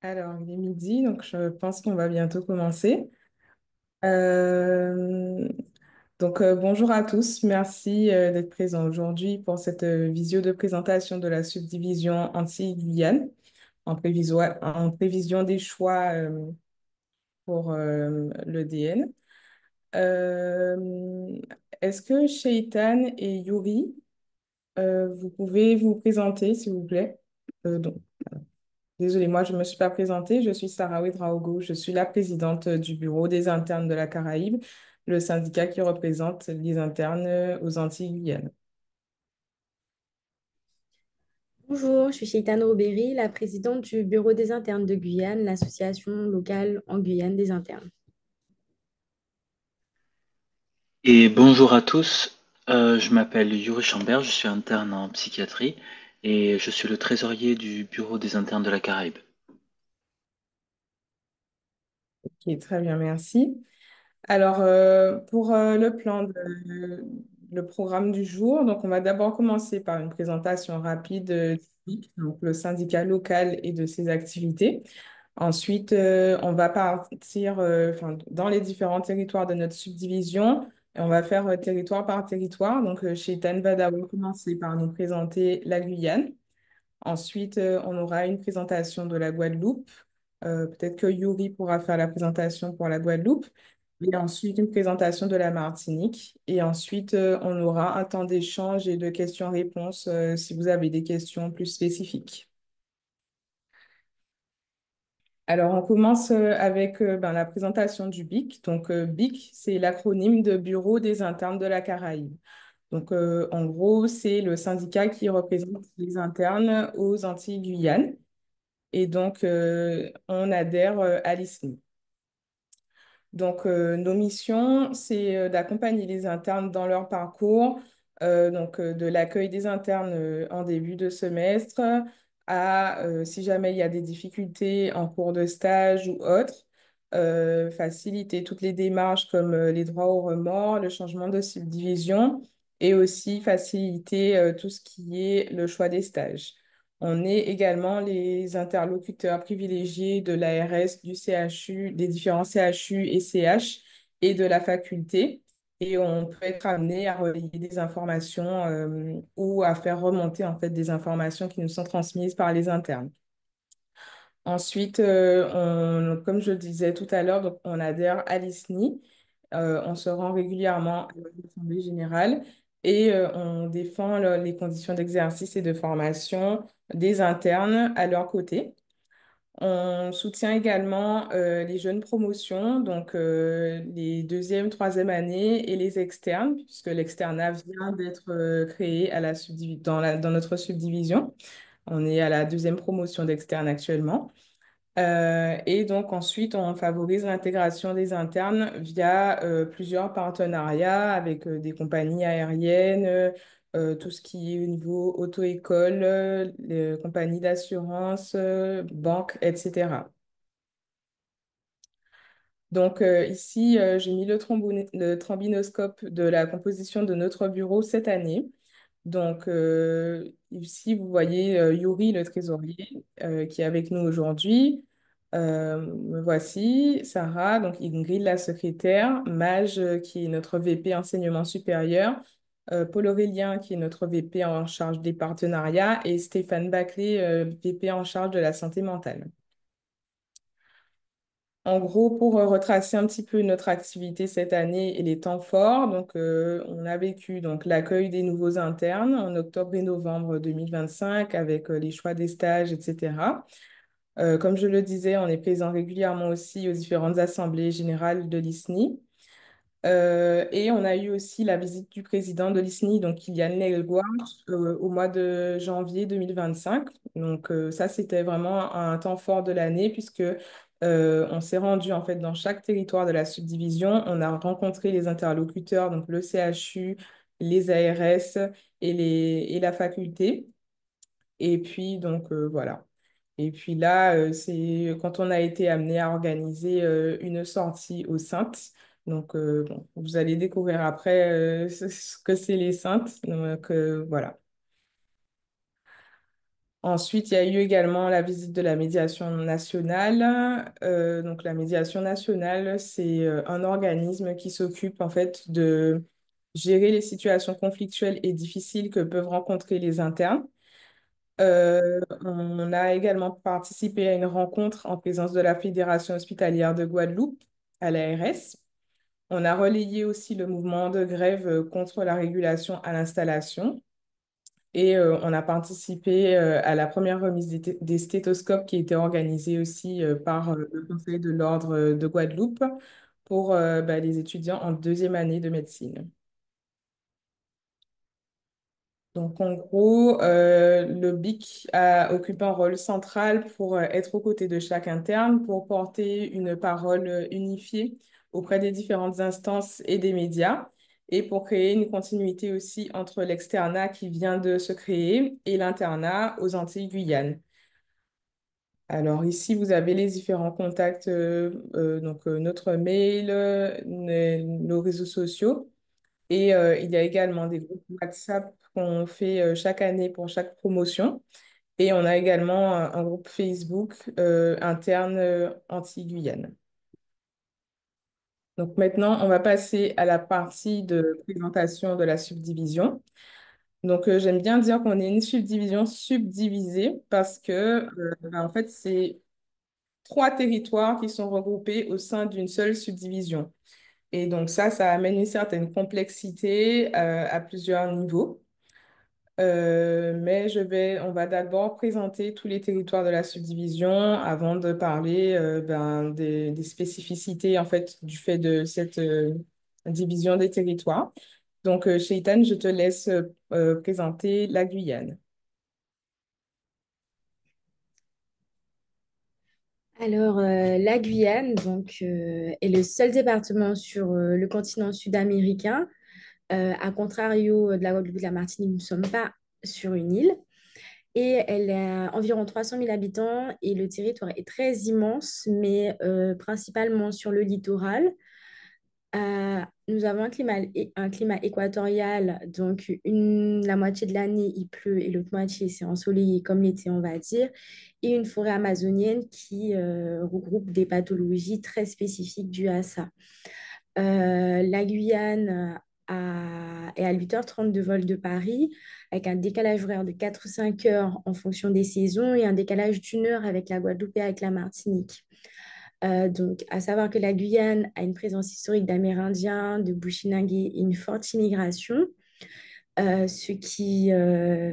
Alors, il est midi, donc je pense qu'on va bientôt commencer. Euh, Bonjour à tous. Merci d'être présents aujourd'hui pour cette visio de présentation de la subdivision Antilles-Guyane en prévision des choix pour l'EDN. Est-ce que Shaitan et Yuri, vous pouvez vous présenter, s'il vous plaît? Donc, Désolée, moi, je ne me suis pas présentée. Je suis Sarah Ouedraogo. Je suis la présidente du bureau des internes de la Caraïbe, le syndicat qui représente les internes aux Antilles-Guyane. Bonjour, je suis Cheitane Robéry, la présidente du Bureau des internes de Guyane, l'association locale en Guyane des internes. Et bonjour à tous, je m'appelle Yuri Chambert, je suis interne en psychiatrie et je suis le trésorier du bureau des internes de la Caraïbe. Ok, très bien, merci. Alors, pour le programme du jour, donc on va d'abord commencer par une présentation rapide du SIC, donc le syndicat local et de ses activités. Ensuite, on va partir dans les différents territoires de notre subdivision et on va faire territoire par territoire. Donc, chez Tan va d'abord commencer par nous présenter la Guyane. Ensuite, on aura une présentation de la Guadeloupe. Peut-être que Yuri pourra faire la présentation pour la Guadeloupe. Et ensuite, une présentation de la Martinique. Et ensuite, on aura un temps d'échange et de questions-réponses si vous avez des questions plus spécifiques. Alors, on commence avec la présentation du BIC. Donc, BIC, c'est l'acronyme de Bureau des internes de la Caraïbe. Donc, en gros, c'est le syndicat qui représente les internes aux Antilles-Guyane. Et donc, on adhère à l'ISNI. Donc, nos missions, c'est d'accompagner les internes dans leur parcours, de l'accueil des internes en début de semestre à, si jamais il y a des difficultés en cours de stage ou autre, faciliter toutes les démarches comme les droits au remords, le changement de subdivision et aussi faciliter tout ce qui est le choix des stages. On est également les interlocuteurs privilégiés de l'ARS, du CHU, des différents CHU et CH et de la faculté. Et on peut être amené à relayer des informations ou à faire remonter en fait des informations qui nous sont transmises par les internes. Ensuite, comme je le disais tout à l'heure, donc on adhère à l'ISNI. On se rend régulièrement à l'Assemblée générale et on défend les conditions d'exercice et de formation des internes à leur côté. On soutient également les jeunes promotions, donc les deuxième, troisième années et les externes, puisque l'externat vient d'être créé à dans notre subdivision. On est à la deuxième promotion d'externe actuellement. Et donc ensuite, on favorise l'intégration des internes via plusieurs partenariats avec des compagnies aériennes, tout ce qui est au niveau auto-école, les compagnies d'assurance, banques, etc. Donc ici, j'ai mis le trombinoscope de la composition de notre bureau cette année. Donc, ici, vous voyez Yuri, le trésorier, qui est avec nous aujourd'hui. Me voici, Sarah, donc Ingrid, la secrétaire, Maj, qui est notre VP enseignement supérieur, Paul Aurélien, qui est notre VP en charge des partenariats, et Stéphane Baclé, VP en charge de la santé mentale. En gros, pour retracer un petit peu notre activité cette année et les temps forts, donc, on a vécu donc, l'accueil des nouveaux internes en octobre et novembre 2025 avec les choix des stages, etc. Comme je le disais, on est présent régulièrement aussi aux différentes assemblées générales de l'ISNI. Et on a eu aussi la visite du président de l'ISNI, donc Kylian Leguar, au mois de janvier 2025. Donc ça, c'était vraiment un temps fort de l'année puisque on s'est rendu en fait dans chaque territoire de la subdivision. On a rencontré les interlocuteurs, donc le CHU, les ARS et la faculté. Et puis donc voilà. Et puis là, c'est quand on a été amené à organiser une sortie aux Saintes. Donc, bon, vous allez découvrir après ce que c'est les Saintes. Donc, voilà. Ensuite, il y a eu également la visite de la médiation nationale. Donc, la médiation nationale, c'est un organisme qui s'occupe en fait de gérer les situations conflictuelles et difficiles que peuvent rencontrer les internes. On a également participé à une rencontre en présence de la Fédération hospitalière de Guadeloupe, à l'ARS. On a relayé aussi le mouvement de grève contre la régulation à l'installation. Et on a participé à la première remise des stéthoscopes qui était organisée aussi par le Conseil de l'Ordre de Guadeloupe pour les étudiants en deuxième année de médecine. Donc, en gros, le BIC occupe un rôle central pour être aux côtés de chaque interne, pour porter une parole unifiée auprès des différentes instances et des médias, et pour créer une continuité aussi entre l'externat qui vient de se créer et l'internat aux Antilles-Guyane. Alors ici, vous avez les différents contacts, donc notre mail, nos réseaux sociaux. Et il y a également des groupes WhatsApp qu'on fait chaque année pour chaque promotion. Et on a également un groupe Facebook interne anti-Guyane. Donc maintenant, on va passer à la partie de présentation de la subdivision. Donc j'aime bien dire qu'on est une subdivision subdivisée parce que en fait, c'est trois territoires qui sont regroupés au sein d'une seule subdivision. Et donc ça amène une certaine complexité à plusieurs niveaux. Mais on va d'abord présenter tous les territoires de la subdivision avant de parler des spécificités en fait du fait de cette division des territoires. Donc, Chetan, je te laisse présenter la Guyane. Alors, la Guyane donc, est le seul département sur le continent sud-américain. À contrario de la Guadeloupe et de la Martinique, nous ne sommes pas sur une île. Et elle a environ 300 000 habitants et le territoire est très immense, mais principalement sur le littoral. Nous avons un climat équatorial, donc la moitié de l'année il pleut et l'autre moitié c'est ensoleillé comme l'été on va dire, et une forêt amazonienne qui regroupe des pathologies très spécifiques dues à ça. La Guyane est à 8h30 de vol de Paris, avec un décalage horaire de 4 ou 5 heures en fonction des saisons et un décalage d'1 heure avec la Guadeloupe et avec la Martinique. Donc, à savoir que la Guyane a une présence historique d'Amérindiens, de Bushinangais et une forte immigration, ce qui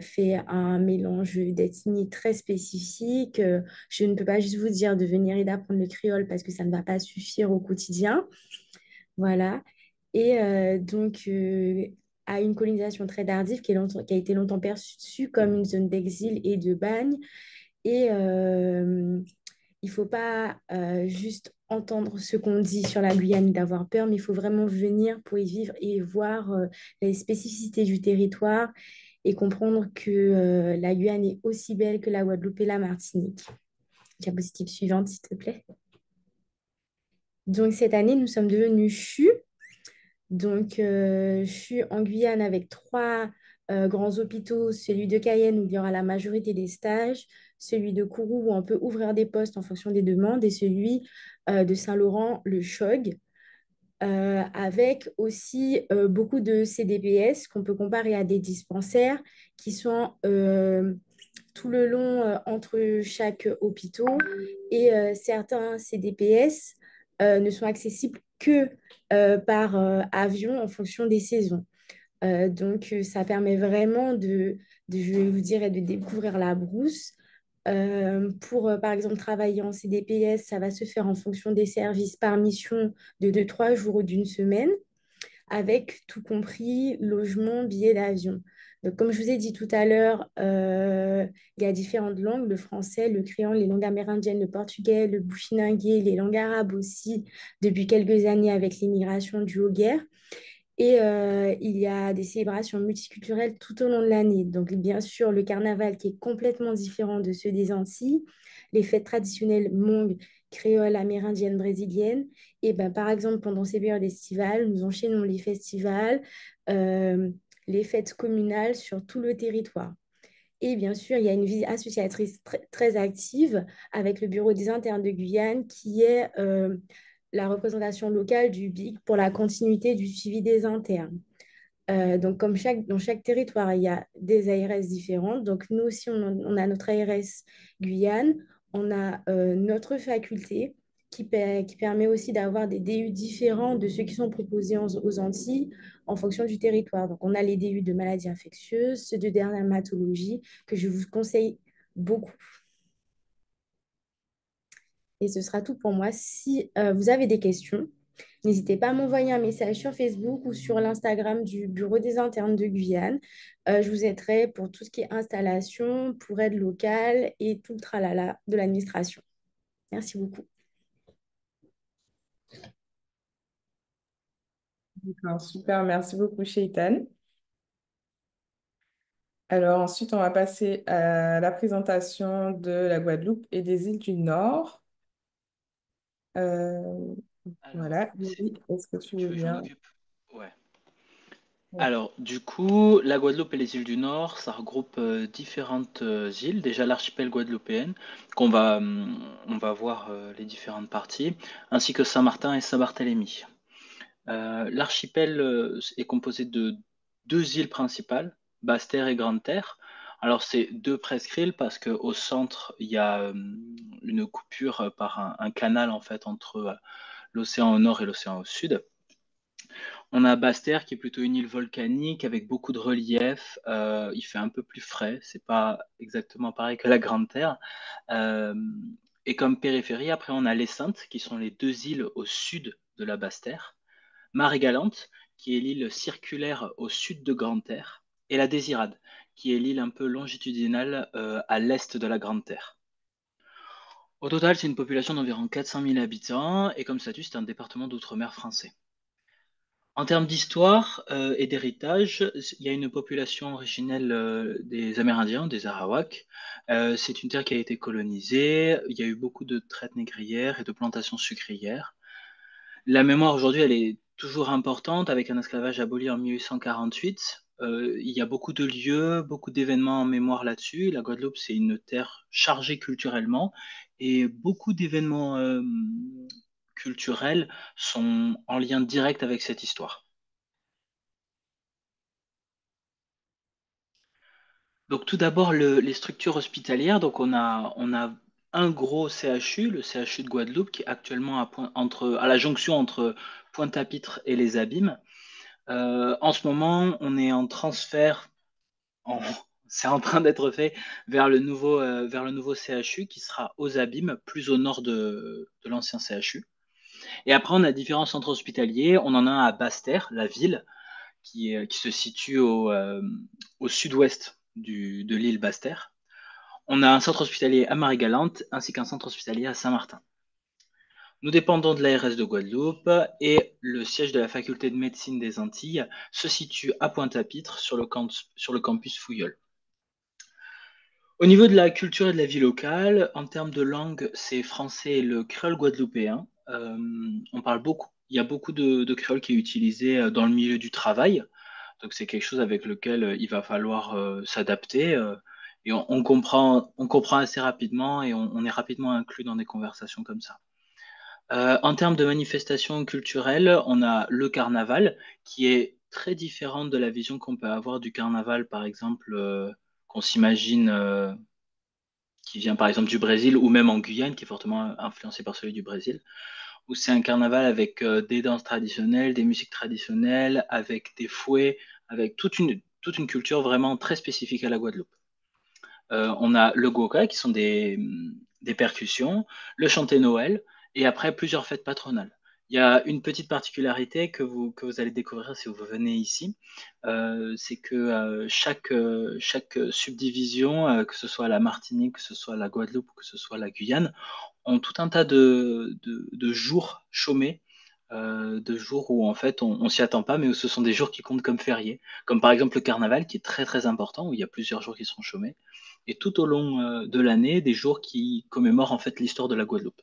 fait un mélange d'ethnies très spécifique. Je ne peux pas juste vous dire de venir et d'apprendre le créole parce que ça ne va pas suffire au quotidien. Voilà. Et à une colonisation très tardive qui a été longtemps perçue comme une zone d'exil et de bagne. Et il ne faut pas juste entendre ce qu'on dit sur la Guyane et d'avoir peur, mais il faut vraiment venir pour y vivre et voir les spécificités du territoire et comprendre que la Guyane est aussi belle que la Guadeloupe et la Martinique. Diapositive suivante, s'il te plaît. Donc, cette année, nous sommes devenus CHU. Donc, je suis en Guyane avec trois grands hôpitaux, celui de Cayenne où il y aura la majorité des stages, celui de Kourou où on peut ouvrir des postes en fonction des demandes et celui de Saint-Laurent, le CHOG, avec aussi beaucoup de CDPS qu'on peut comparer à des dispensaires qui sont tout le long entre chaque hôpital et certains CDPS ne sont accessibles que par avion en fonction des saisons. Ça permet vraiment je vais vous dire, de découvrir la brousse. Pour, par exemple, travailler en CDPS, ça va se faire en fonction des services par mission de 2, 3 jours ou d'une semaine, avec tout compris, logement, billets d'avion. Donc, comme je vous ai dit tout à l'heure, il y a différentes langues, le français, le créole, les langues amérindiennes, le portugais, le bushinangais, les langues arabes aussi, depuis quelques années avec l'immigration due aux guerres. Et il y a des célébrations multiculturelles tout au long de l'année. Donc, bien sûr, le carnaval qui est complètement différent de ceux des Antilles, les fêtes traditionnelles Hmong, créoles, amérindiennes, brésiliennes. Et ben, par exemple, pendant ces périodes estivales, nous enchaînons les festivals, euh, les fêtes communales sur tout le territoire. Et bien sûr, il y a une vie associatrice très active avec le Bureau des internes de Guyane qui est la représentation locale du BIC pour la continuité du suivi des internes. Donc, comme dans chaque territoire, il y a des ARS différentes. Donc, nous aussi, on a notre ARS Guyane, on a notre faculté qui permet aussi d'avoir des DU différents de ceux qui sont proposés aux Antilles en fonction du territoire. Donc, on a les DU de maladies infectieuses, ceux de dermatologie, que je vous conseille beaucoup. Et ce sera tout pour moi. Si vous avez des questions, n'hésitez pas à m'envoyer un message sur Facebook ou sur l'Instagram du Bureau des internes de Guyane. Je vous aiderai pour tout ce qui est installation, pour aide locale et tout le tralala de l'administration. Merci beaucoup. D'accord, super, merci beaucoup, Shaitan. Alors ensuite, on va passer à la présentation de la Guadeloupe et des îles du Nord. Euh, Alors, voilà, Yuri, est-ce que tu tu veux veux que je m'en bien? occupe? Ouais. Oui. Alors, du coup, la Guadeloupe et les îles du Nord, ça regroupe différentes îles. Déjà l'archipel guadeloupéen, on va voir les différentes parties, ainsi que Saint-Martin et Saint-Barthélemy. L'archipel est composé de deux îles principales, Basse-Terre et Grande-Terre. Alors, c'est deux presqu'îles parce qu'au centre, il y a une coupure par un canal en fait entre l'océan au nord et l'océan au sud. On a Basse-Terre qui est plutôt une île volcanique avec beaucoup de relief. Il fait un peu plus frais, c'est pas exactement pareil que la Grande-Terre. Euh, et comme périphérie, après, on a les Saintes qui sont les deux îles au sud de la Basse-Terre. Marie-Galante, qui est l'île circulaire au sud de Grande-Terre, et la Désirade, qui est l'île un peu longitudinale à l'est de la Grande-Terre. Au total, c'est une population d'environ 400 000 habitants, et comme statut, c'est un département d'outre-mer français. En termes d'histoire et d'héritage, il y a une population originelle des Amérindiens, des Arawaks. C'est une terre qui a été colonisée. Il y a eu beaucoup de traites négrières et de plantations sucrières. La mémoire aujourd'hui, elle est toujours importante avec un esclavage aboli en 1848. Il y a beaucoup de lieux, beaucoup d'événements en mémoire là-dessus. La Guadeloupe, c'est une terre chargée culturellement et beaucoup d'événements culturels sont en lien direct avec cette histoire. Donc tout d'abord, les structures hospitalières. Donc on a un gros CHU, le CHU de Guadeloupe, qui est actuellement à la jonction entre Pointe-à-Pitre et les Abîmes. En ce moment, on est en transfert, en- c'est en train d'être fait vers le nouveau CHU qui sera aux Abîmes, plus au nord de l'ancien CHU. Et après, on a différents centres hospitaliers. On en a un à Basse-Terre, la ville, qui se situe au sud-ouest de l'île Basse-Terre. On a un centre hospitalier à Marie-Galante ainsi qu'un centre hospitalier à Saint-Martin. Nous dépendons de l'ARS de Guadeloupe et le siège de la faculté de médecine des Antilles se situe à Pointe-à-Pitre sur le campus Fouilleul. Au niveau de la culture et de la vie locale, en termes de langue, c'est français et le créole guadeloupéen. On parle beaucoup. Il y a beaucoup de créole qui est utilisé dans le milieu du travail. Donc c'est quelque chose avec lequel il va falloir s'adapter. Et on comprend assez rapidement et on est rapidement inclus dans des conversations comme ça. En termes de manifestations culturelles, on a le carnaval qui est très différent de la vision qu'on peut avoir du carnaval, par exemple, qu'on s'imagine, qui vient par exemple du Brésil ou même en Guyane, qui est fortement influencé par celui du Brésil, où c'est un carnaval avec des danses traditionnelles, des musiques traditionnelles, avec des fouets, avec toute une culture vraiment très spécifique à la Guadeloupe. On a le goka, qui sont des percussions, le chanté Noël, et après plusieurs fêtes patronales. Il y a une petite particularité que vous allez découvrir si vous venez ici, c'est que chaque subdivision, que ce soit la Martinique, que ce soit la Guadeloupe, que ce soit la Guyane, ont tout un tas de jours chômés, de jours où en fait on s'y attend pas, mais où ce sont des jours qui comptent comme fériés, comme par exemple le carnaval qui est très très important, où il y a plusieurs jours qui seront chômés, et tout au long de l'année, des jours qui commémorent en fait l'histoire de la Guadeloupe.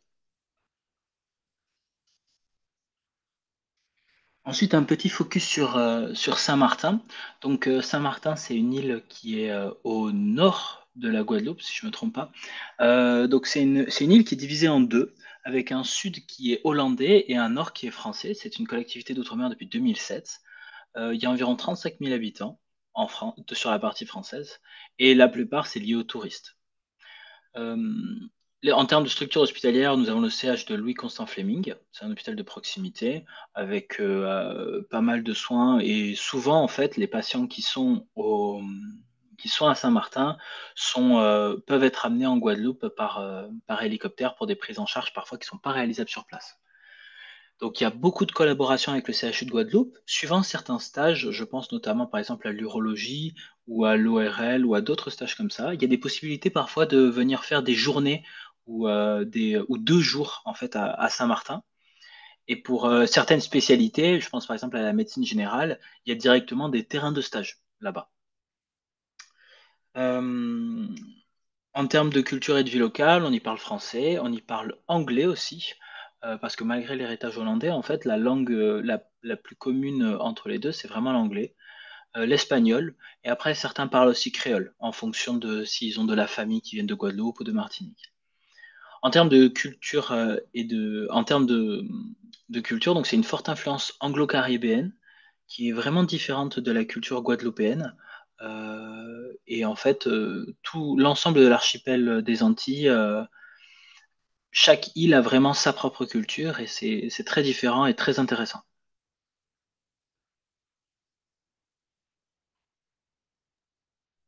Ensuite, un petit focus sur Saint-Martin. Donc, Saint-Martin, c'est une île qui est au nord de la Guadeloupe, si je ne me trompe pas. Donc, c'est une île qui est divisée en deux, avec un sud qui est hollandais et un nord qui est français. C'est une collectivité d'outre-mer depuis 2007. Il y a environ 35 000 habitants sur la partie française, et la plupart, c'est lié aux touristes. Euh, En termes de structure hospitalière, nous avons le CH de Louis-Constant Fleming. C'est un hôpital de proximité avec pas mal de soins et souvent, en fait, les patients qui sont à Saint-Martin peuvent être amenés en Guadeloupe par hélicoptère pour des prises en charge parfois qui ne sont pas réalisables sur place. Donc, il y a beaucoup de collaboration avec le CHU de Guadeloupe. Suivant certains stages, je pense notamment par exemple à l'urologie ou à l'ORL ou à d'autres stages comme ça, il y a des possibilités parfois de venir faire des journées ou 2 jours en fait à Saint-Martin. Et pour certaines spécialités, je pense par exemple à la médecine générale, il y a directement des terrains de stage là-bas. Euh, En termes de culture et de vie locale, on y parle français, on y parle anglais aussi, parce que malgré l'héritage hollandais, en fait, la langue la plus commune entre les deux, c'est vraiment l'anglais, l'espagnol, et après, certains parlent aussi créole, en fonction de s'ils ont de la famille qui viennent de Guadeloupe ou de Martinique. En termes de culture en termes de culture, donc c'est une forte influence anglo-caribéenne qui est vraiment différente de la culture guadeloupéenne. Et en fait, tout l'ensemble de l'archipel des Antilles, chaque île a vraiment sa propre culture et c'est très différent et très intéressant.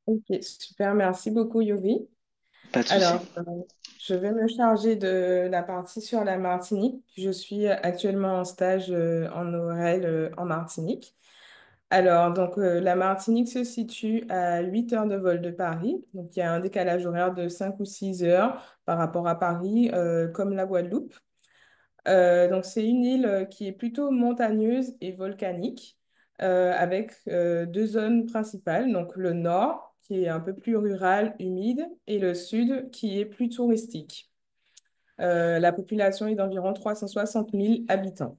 Ok, super, merci beaucoup, Yuri. Pas de souci. Alors, je vais me charger de la partie sur la Martinique. Je suis actuellement en stage en ORL en Martinique. Alors, donc, la Martinique se situe à 8 heures de vol de Paris. Donc, il y a un décalage horaire de 5 ou 6 heures par rapport à Paris, comme la Guadeloupe. Donc, c'est une île qui est plutôt montagneuse et volcanique, avec deux zones principales. Donc, le nord, qui est un peu plus rural, humide, et le sud, qui est plus touristique. La population est d'environ 360 000 habitants.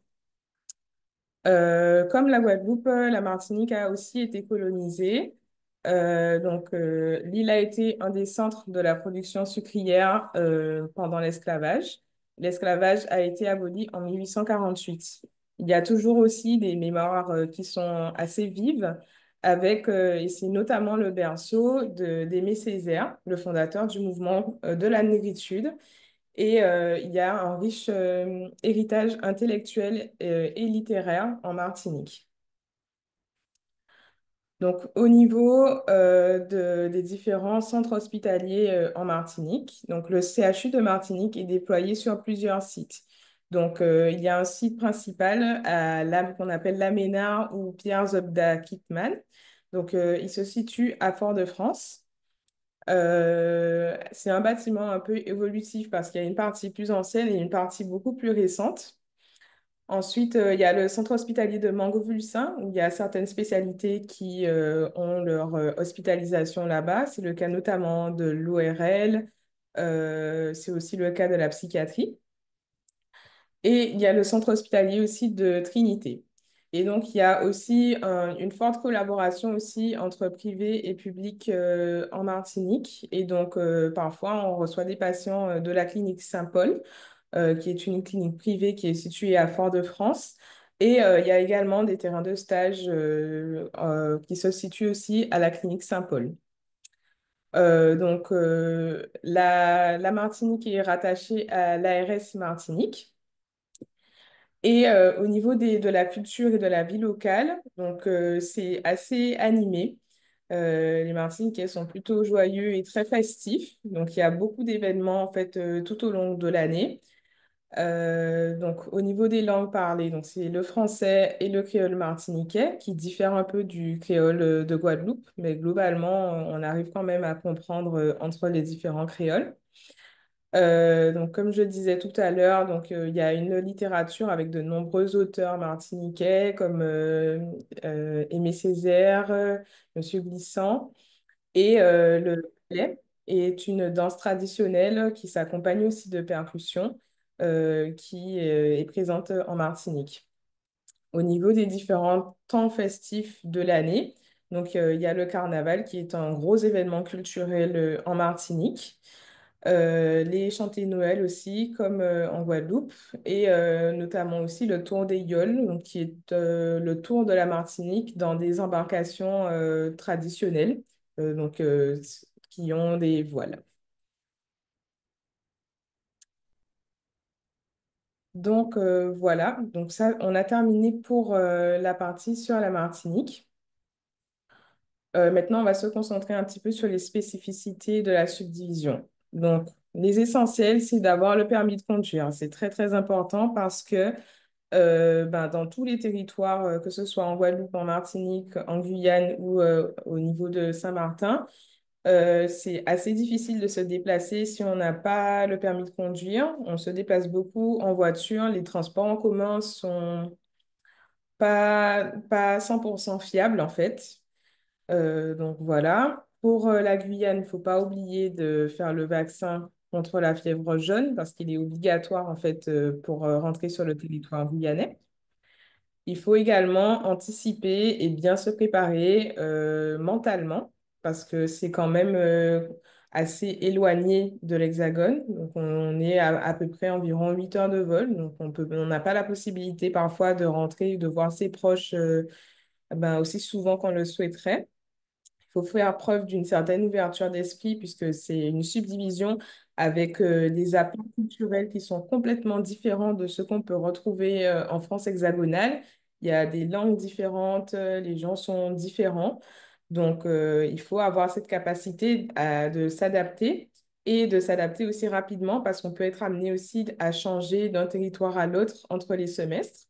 Comme la Guadeloupe, la Martinique a aussi été colonisée. L'île a été un des centres de la production sucrière pendant l'esclavage. L'esclavage a été aboli en 1848. Il y a toujours aussi des mémoires qui sont assez vives et c'est notamment le berceau d'Aimé Césaire, le fondateur du mouvement de la négritude, et il y a un riche héritage intellectuel et littéraire en Martinique. Donc, au niveau des différents centres hospitaliers en Martinique, donc le CHU de Martinique est déployé sur plusieurs sites. Donc, il y a un site principal qu'on appelle l'Aménard ou Pierre Zobda Kitman. Donc, il se situe à Fort-de-France. C'est un bâtiment un peu évolutif parce qu'il y a une partie plus ancienne et une partie beaucoup plus récente. Ensuite, il y a le centre hospitalier de Mangovulsin où il y a certaines spécialités qui ont leur hospitalisation là-bas. C'est le cas notamment de l'ORL, c'est aussi le cas de la psychiatrie. Et il y a le centre hospitalier aussi de Trinité. Et donc, il y a aussi une forte collaboration aussi entre privé et public en Martinique. Et donc, parfois, on reçoit des patients de la clinique Saint-Paul, qui est une clinique privée qui est située à Fort-de-France. Et il y a également des terrains de stage qui se situent aussi à la clinique Saint-Paul. La Martinique est rattachée à l'ARS Martinique. Et au niveau de la culture et de la vie locale, c'est assez animé. Les Martiniquais sont plutôt joyeux et très festifs. Donc il y a beaucoup d'événements en fait tout au long de l'année. Donc au niveau des langues parlées, donc c'est le français et le créole martiniquais qui diffèrent un peu du créole de Guadeloupe, mais globalement on arrive quand même à comprendre entre les différents créoles. Donc, comme je disais tout à l'heure, il y a une littérature avec de nombreux auteurs martiniquais comme Aimé Césaire, Monsieur Glissant, et le ballet est une danse traditionnelle qui s'accompagne aussi de percussions qui est présente en Martinique. au niveau des différents temps festifs de l'année. Donc, il y a le carnaval qui est un gros événement culturel en Martinique. Les chantées Noël aussi, comme en Guadeloupe, et notamment aussi le Tour des Yoles, donc, qui est le tour de la Martinique dans des embarcations traditionnelles, donc, qui ont des voiles. Donc voilà, donc ça, on a terminé pour la partie sur la Martinique. Maintenant, on va se concentrer un petit peu sur les spécificités de la subdivision. Donc, les essentiels, c'est d'avoir le permis de conduire. C'est très, très important parce que ben, dans tous les territoires, que ce soit en Guadeloupe, en Martinique, en Guyane ou au niveau de Saint-Martin, c'est assez difficile de se déplacer si on n'a pas le permis de conduire. On se déplace beaucoup en voiture. Les transports en commun sont pas 100% fiables, en fait. Donc voilà. Pour la Guyane, il ne faut pas oublier de faire le vaccin contre la fièvre jaune parce qu'il est obligatoire, en fait, pour rentrer sur le territoire guyanais. Il faut également anticiper et bien se préparer mentalement parce que c'est quand même assez éloigné de l'Hexagone. Donc, on est à peu près environ 8 heures de vol. Donc, on n'a pas la possibilité parfois de rentrer, de voir ses proches ben, aussi souvent qu'on le souhaiterait. Il faut faire preuve d'une certaine ouverture d'esprit puisque c'est une subdivision avec des apports culturels qui sont complètement différents de ce qu'on peut retrouver en France hexagonale. Il y a des langues différentes, les gens sont différents. Donc, il faut avoir cette capacité de s'adapter et de s'adapter aussi rapidement parce qu'on peut être amené aussi à changer d'un territoire à l'autre entre les semestres.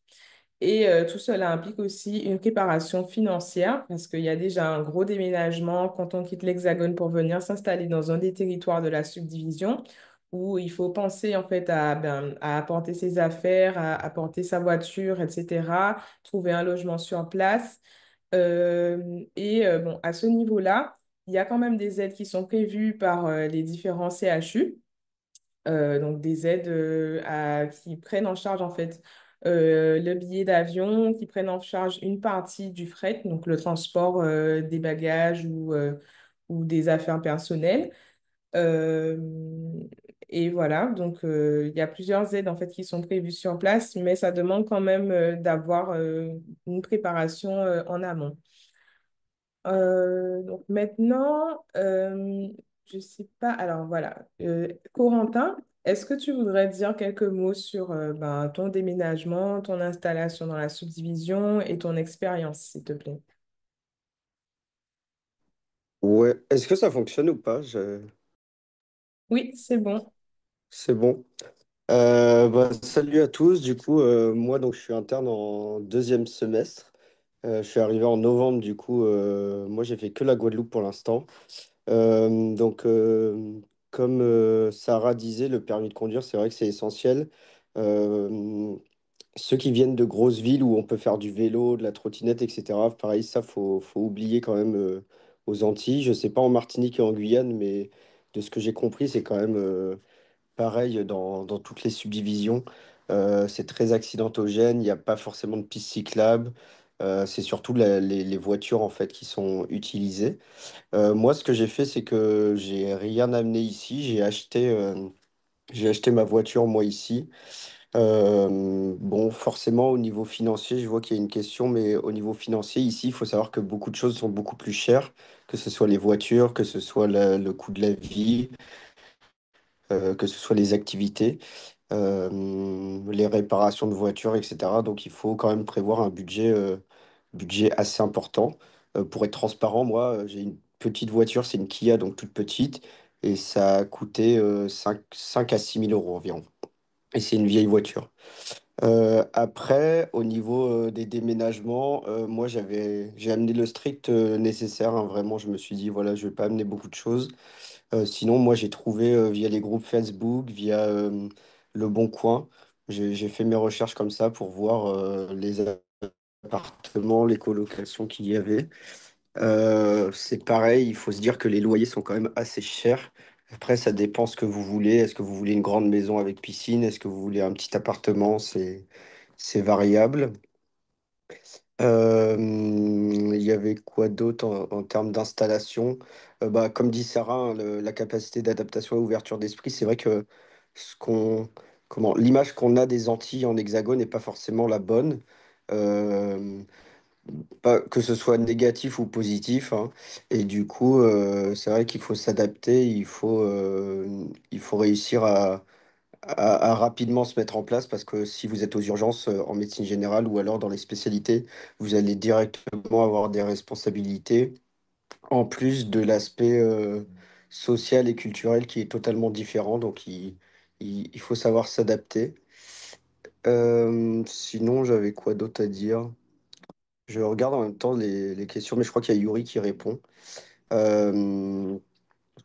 Et tout cela implique aussi une préparation financière parce qu'il y a déjà un gros déménagement quand on quitte l'Hexagone pour venir s'installer dans un des territoires de la subdivision où il faut penser en fait à apporter ses affaires, à apporter sa voiture, etc., trouver un logement sur place. Bon, à ce niveau-là, il y a quand même des aides qui sont prévues par les différents CHU, donc des aides qui prennent en charge en fait le billet d'avion, qui prennent en charge une partie du fret, donc le transport des bagages ou des affaires personnelles. Euh, et voilà, donc il y a plusieurs aides en fait qui sont prévues sur place, mais ça demande quand même d'avoir une préparation en amont. Donc maintenant, je sais pas. Alors voilà, Corentin, est-ce que tu voudrais dire quelques mots sur ben, ton déménagement, ton installation dans la subdivision et ton expérience, s'il te plaît? Ouais, est-ce que ça fonctionne ou pas? Oui, c'est bon. C'est bon. Salut à tous. Du coup, moi, donc, je suis interne en deuxième semestre. Je suis arrivé en novembre. Du coup, moi, j'ai fait que la Guadeloupe pour l'instant. Donc, comme Sarah disait, le permis de conduire, c'est vrai que c'est essentiel. Euh, Ceux qui viennent de grosses villes où on peut faire du vélo, de la trottinette, etc., pareil, ça, faut oublier quand même aux Antilles. Je sais pas en Martinique et en Guyane, mais de ce que j'ai compris, c'est quand même pareil dans toutes les subdivisions. C'est très accidentogène, il n'y a pas forcément de pistes cyclables. C'est surtout les voitures en fait qui sont utilisées. Moi, ce que j'ai fait, c'est que j'ai rien amené ici. J'ai acheté ma voiture moi ici. Bon, forcément, au niveau financier, je vois qu'il y a une question, mais au niveau financier, ici, il faut savoir que beaucoup de choses sont beaucoup plus chères, que ce soit les voitures, que ce soit le coût de la vie, que ce soit les activités, les réparations de voitures, etc. Donc, il faut quand même prévoir un budget assez important. Pour être transparent, moi, j'ai une petite voiture, c'est une Kia, donc toute petite, et ça a coûté 5 à 6 000 euros environ. Et c'est une vieille voiture. Après, au niveau des déménagements, moi j'ai amené le strict nécessaire, hein, vraiment, je me suis dit, voilà, je vais pas amener beaucoup de choses. Sinon, moi j'ai trouvé via les groupes Facebook, via Le Bon Coin, j'ai fait mes recherches comme ça pour voir les appartements, les colocations qu'il y avait. C'est pareil, il faut se dire que les loyers sont quand même assez chers. Après, ça dépend ce que vous voulez. Est-ce que vous voulez une grande maison avec piscine? Est-ce que vous voulez un petit appartement? C'est variable. Il y avait quoi d'autre en termes d'installation? Bah, comme dit Sarah, hein, la capacité d'adaptation et ouverture d'esprit, c'est vrai que ce qu'on, l'image qu'on a des Antilles en hexagone n'est pas forcément la bonne. Euh, Pas, que ce soit négatif ou positif, hein. Et du coup, c'est vrai qu'il faut s'adapter, il faut réussir à rapidement se mettre en place parce que si vous êtes aux urgences en médecine générale ou alors dans les spécialités, vous allez directement avoir des responsabilités, en plus de l'aspect social et culturel qui est totalement différent. Donc, il faut savoir s'adapter. Sinon, j'avais quoi d'autre à dire? Je regarde en même temps les questions, mais je crois qu'il y a Yuri qui répond. Euh,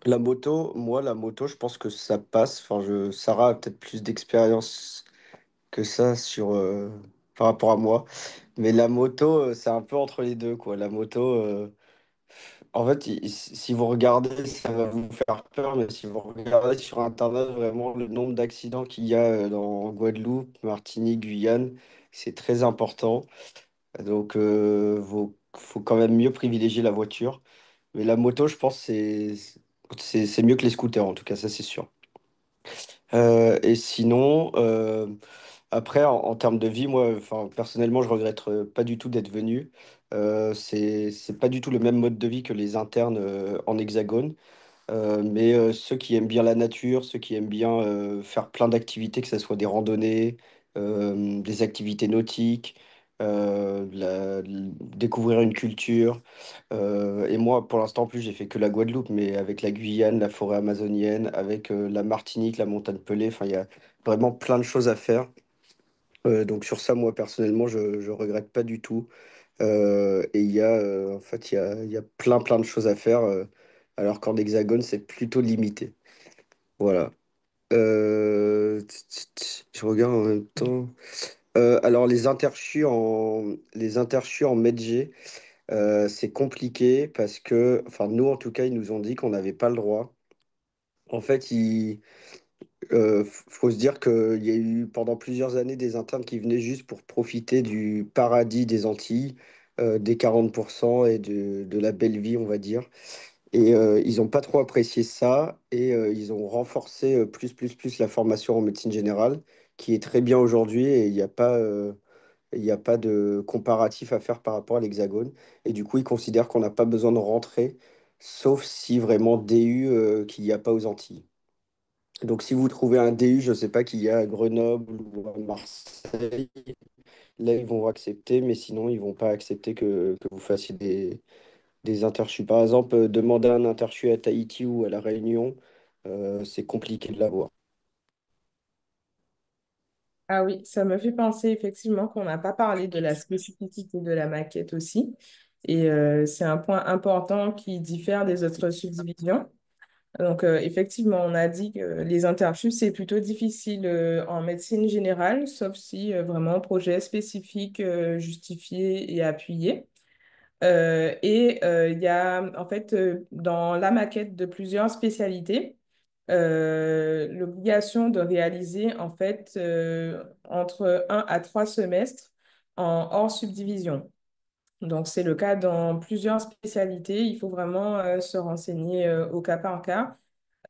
la moto, moi, la moto, je pense que ça passe. Enfin, Sarah a peut-être plus d'expérience que ça par rapport à moi. Mais la moto, c'est un peu entre les deux, quoi. La moto, en fait, si vous regardez, ça va vous faire peur, mais si vous regardez sur Internet, vraiment, le nombre d'accidents qu'il y a dans Guadeloupe, Martinique, Guyane, c'est très important. Donc, faut quand même mieux privilégier la voiture. Mais la moto, je pense, c'est mieux que les scooters, en tout cas, ça, c'est sûr. Et sinon, après, en termes de vie, moi, enfin, personnellement, je regrette pas du tout d'être venu. C'est pas du tout le même mode de vie que les internes en hexagone. Mais ceux qui aiment bien la nature, ceux qui aiment bien faire plein d'activités, que ce soit des randonnées, des activités nautiques, découvrir une culture. Et moi, pour l'instant, en plus, j'ai fait que la Guadeloupe, mais avec la Guyane, la forêt amazonienne, avec la Martinique, la montagne Pelée, enfin, il y a vraiment plein de choses à faire. Donc sur ça, moi, personnellement, je regrette pas du tout. Et en fait, il y a plein de choses à faire, alors qu'en hexagone, c'est plutôt limité. Voilà. Je regarde en même temps. Alors, les interchus en Med-G, c'est compliqué parce que, enfin, nous, en tout cas, ils nous ont dit qu'on n'avait pas le droit. En fait, faut se dire qu'il y a eu pendant plusieurs années des internes qui venaient juste pour profiter du paradis des Antilles, des 40% et de la belle vie, on va dire. Et ils n'ont pas trop apprécié ça et ils ont renforcé plus la formation en médecine générale, qui est très bien aujourd'hui et il n'y a pas de comparatif à faire par rapport à l'Hexagone. Et du coup, ils considèrent qu'on n'a pas besoin de rentrer, sauf si vraiment DU qu'il n'y a pas aux Antilles. Donc, si vous trouvez un DU, je ne sais pas, qu'il y a à Grenoble ou à Marseille, là, ils vont accepter, mais sinon, ils vont pas accepter que vous fassiez des interchus. Par exemple, demander un interchu à Tahiti ou à La Réunion, c'est compliqué de l'avoir. Ah oui, ça me fait penser effectivement qu'on n'a pas parlé de la spécificité de la maquette aussi. Et c'est un point important qui diffère des autres subdivisions. Donc, effectivement, on a dit que les interchus, c'est plutôt difficile en médecine générale, sauf si vraiment projet spécifique, justifié et appuyé. Il y a en fait dans la maquette de plusieurs spécialités l'obligation de réaliser en fait entre 1 à 3 semestres en hors subdivision. Donc c'est le cas dans plusieurs spécialités. Il faut vraiment se renseigner au cas par cas.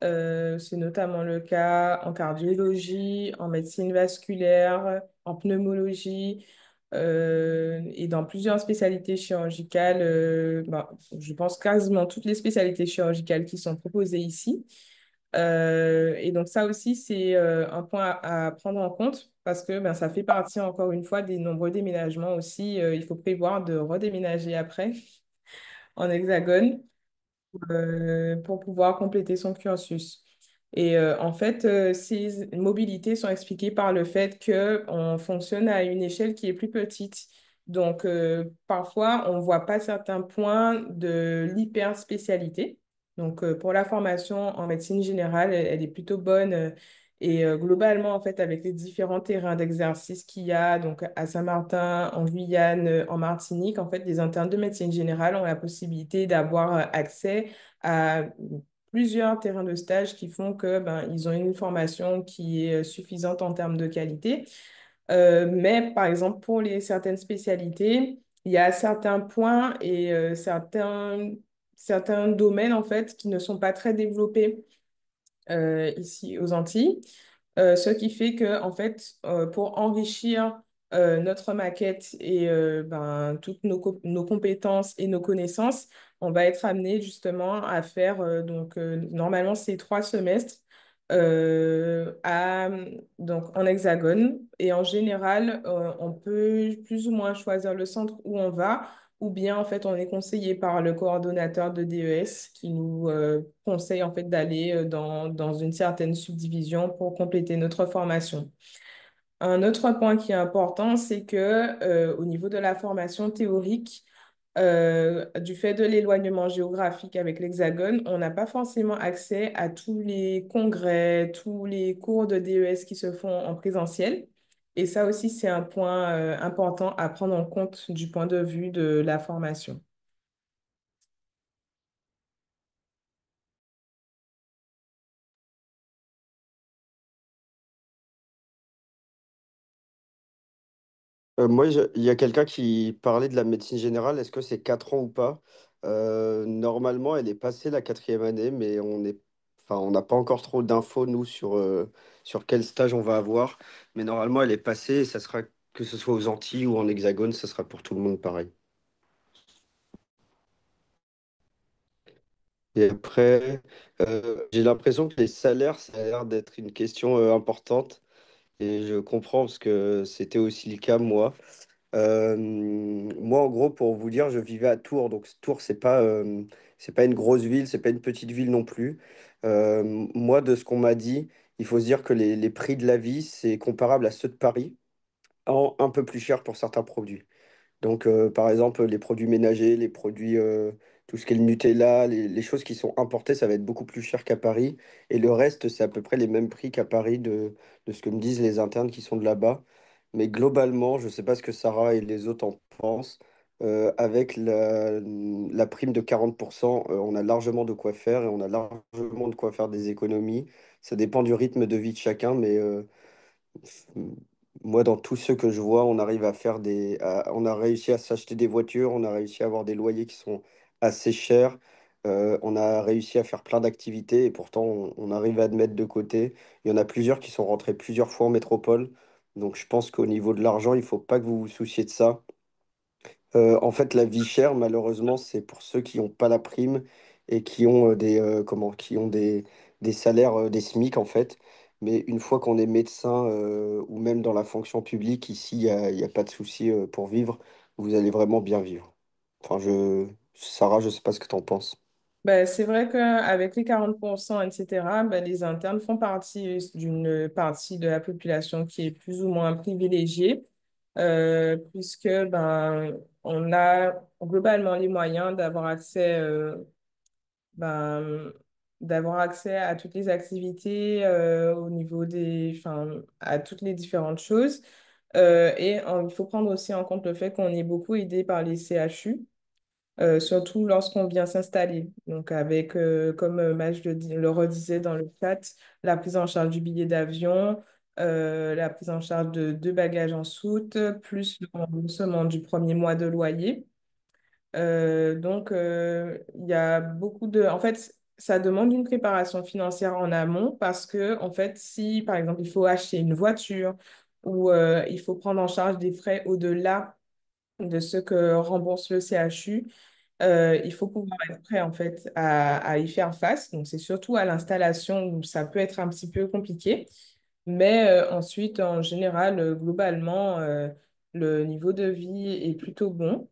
C'est notamment le cas en cardiologie, en médecine vasculaire, en pneumologie et dans plusieurs spécialités chirurgicales. Je pense quasiment toutes les spécialités chirurgicales qui sont proposées ici. Et donc ça aussi, c'est un point à prendre en compte parce que ben, ça fait partie encore une fois des nombreux déménagements aussi. Il faut prévoir de redéménager après en hexagone pour pouvoir compléter son cursus. Et en fait, ces mobilités sont expliquées par le fait qu'on fonctionne à une échelle qui est plus petite. Donc, parfois, on ne voit pas certains points de l'hyperspécialité. Donc, pour la formation en médecine générale, elle est plutôt bonne. Et globalement, en fait, avec les différents terrains d'exercice qu'il y a, donc à Saint-Martin, en Guyane, en Martinique, en fait, les internes de médecine générale ont la possibilité d'avoir accès à plusieurs terrains de stage qui font que ben, ils ont une formation qui est suffisante en termes de qualité. Mais par exemple, pour certaines spécialités, il y a certains points et certains domaines en fait qui ne sont pas très développés ici aux Antilles. Ce qui fait que, en fait, pour enrichir notre maquette et toutes nos compétences et nos connaissances, on va être amené justement à faire, normalement, c'est 3 semestres donc en hexagone. Et en général, on peut plus ou moins choisir le centre où on va, ou bien, en fait, on est conseillé par le coordonnateur de DES qui nous conseille, en fait, d'aller dans une certaine subdivision pour compléter notre formation. Un autre point qui est important, c'est que au niveau de la formation théorique, du fait de l'éloignement géographique avec l'Hexagone, on n'a pas forcément accès à tous les congrès, tous les cours de DES qui se font en présentiel. Et ça aussi, c'est un point important à prendre en compte du point de vue de la formation. Il y a quelqu'un qui parlait de la médecine générale. Est-ce que c'est 4 ans ou pas? Normalement, elle est passée la quatrième année, mais on n'a pas encore trop d'infos, nous, sur quel stage on va avoir. Mais normalement, elle est passée et ça sera, que ce soit aux Antilles ou en Hexagone, ça sera pour tout le monde pareil. Et après, j'ai l'impression que les salaires, ça a l'air d'être une question importante. Et je comprends parce que c'était aussi le cas, moi. Moi, en gros, pour vous dire, je vivais à Tours. Donc, Tours, c'est pas une grosse ville, c'est pas une petite ville non plus. Moi, de ce qu'on m'a dit, il faut se dire que les prix de la vie, c'est comparable à ceux de Paris, en un peu plus cher pour certains produits. Donc, par exemple, les produits ménagers, tout ce qui est le Nutella, les choses qui sont importées, ça va être beaucoup plus cher qu'à Paris. Et le reste, c'est à peu près les mêmes prix qu'à Paris de ce que me disent les internes qui sont de là-bas. Mais globalement, je ne sais pas ce que Sarah et les autres en pensent. Avec la prime de 40%, on a largement de quoi faire et on a largement de quoi faire des économies. Ça dépend du rythme de vie de chacun, mais moi, dans tous ceux que je vois, on arrive à faire on a réussi à s'acheter des voitures, on a réussi à avoir des loyers qui sont assez chers, on a réussi à faire plein d'activités et pourtant on arrive à te mettre de côté. Il y en a plusieurs qui sont rentrés plusieurs fois en métropole, donc je pense qu'au niveau de l'argent, il faut pas que vous vous souciez de ça. En fait, la vie chère, malheureusement, c'est pour ceux qui n'ont pas la prime et qui ont qui ont des salaires, des SMIC en fait. Mais une fois qu'on est médecin ou même dans la fonction publique, ici, il y a pas de souci pour vivre. Vous allez vraiment bien vivre. Sarah, je sais pas ce que tu en penses. Ben, c'est vrai qu'avec les 40%, etc., ben, les internes font partie d'une partie de la population qui est plus ou moins privilégiée, puisque on a globalement les moyens ben, d'avoir accès à toutes les activités au niveau à toutes les différentes choses. Il faut prendre aussi en compte le fait qu'on est beaucoup aidé par les CHU surtout lorsqu'on vient s'installer. Donc, avec, comme Maj le redisait dans le chat, la prise en charge du billet d'avion, la prise en charge de 2 bagages en soute, plus le remboursement du premier mois de loyer. Il y a beaucoup de... En fait, ça demande une préparation financière en amont parce que, en fait, si, par exemple, il faut acheter une voiture ou il faut prendre en charge des frais au-delà de ce que rembourse le CHU, il faut pouvoir être prêt en fait à y faire face. Donc c'est surtout à l'installation où ça peut être un petit peu compliqué. Mais ensuite, en général, globalement, le niveau de vie est plutôt bon.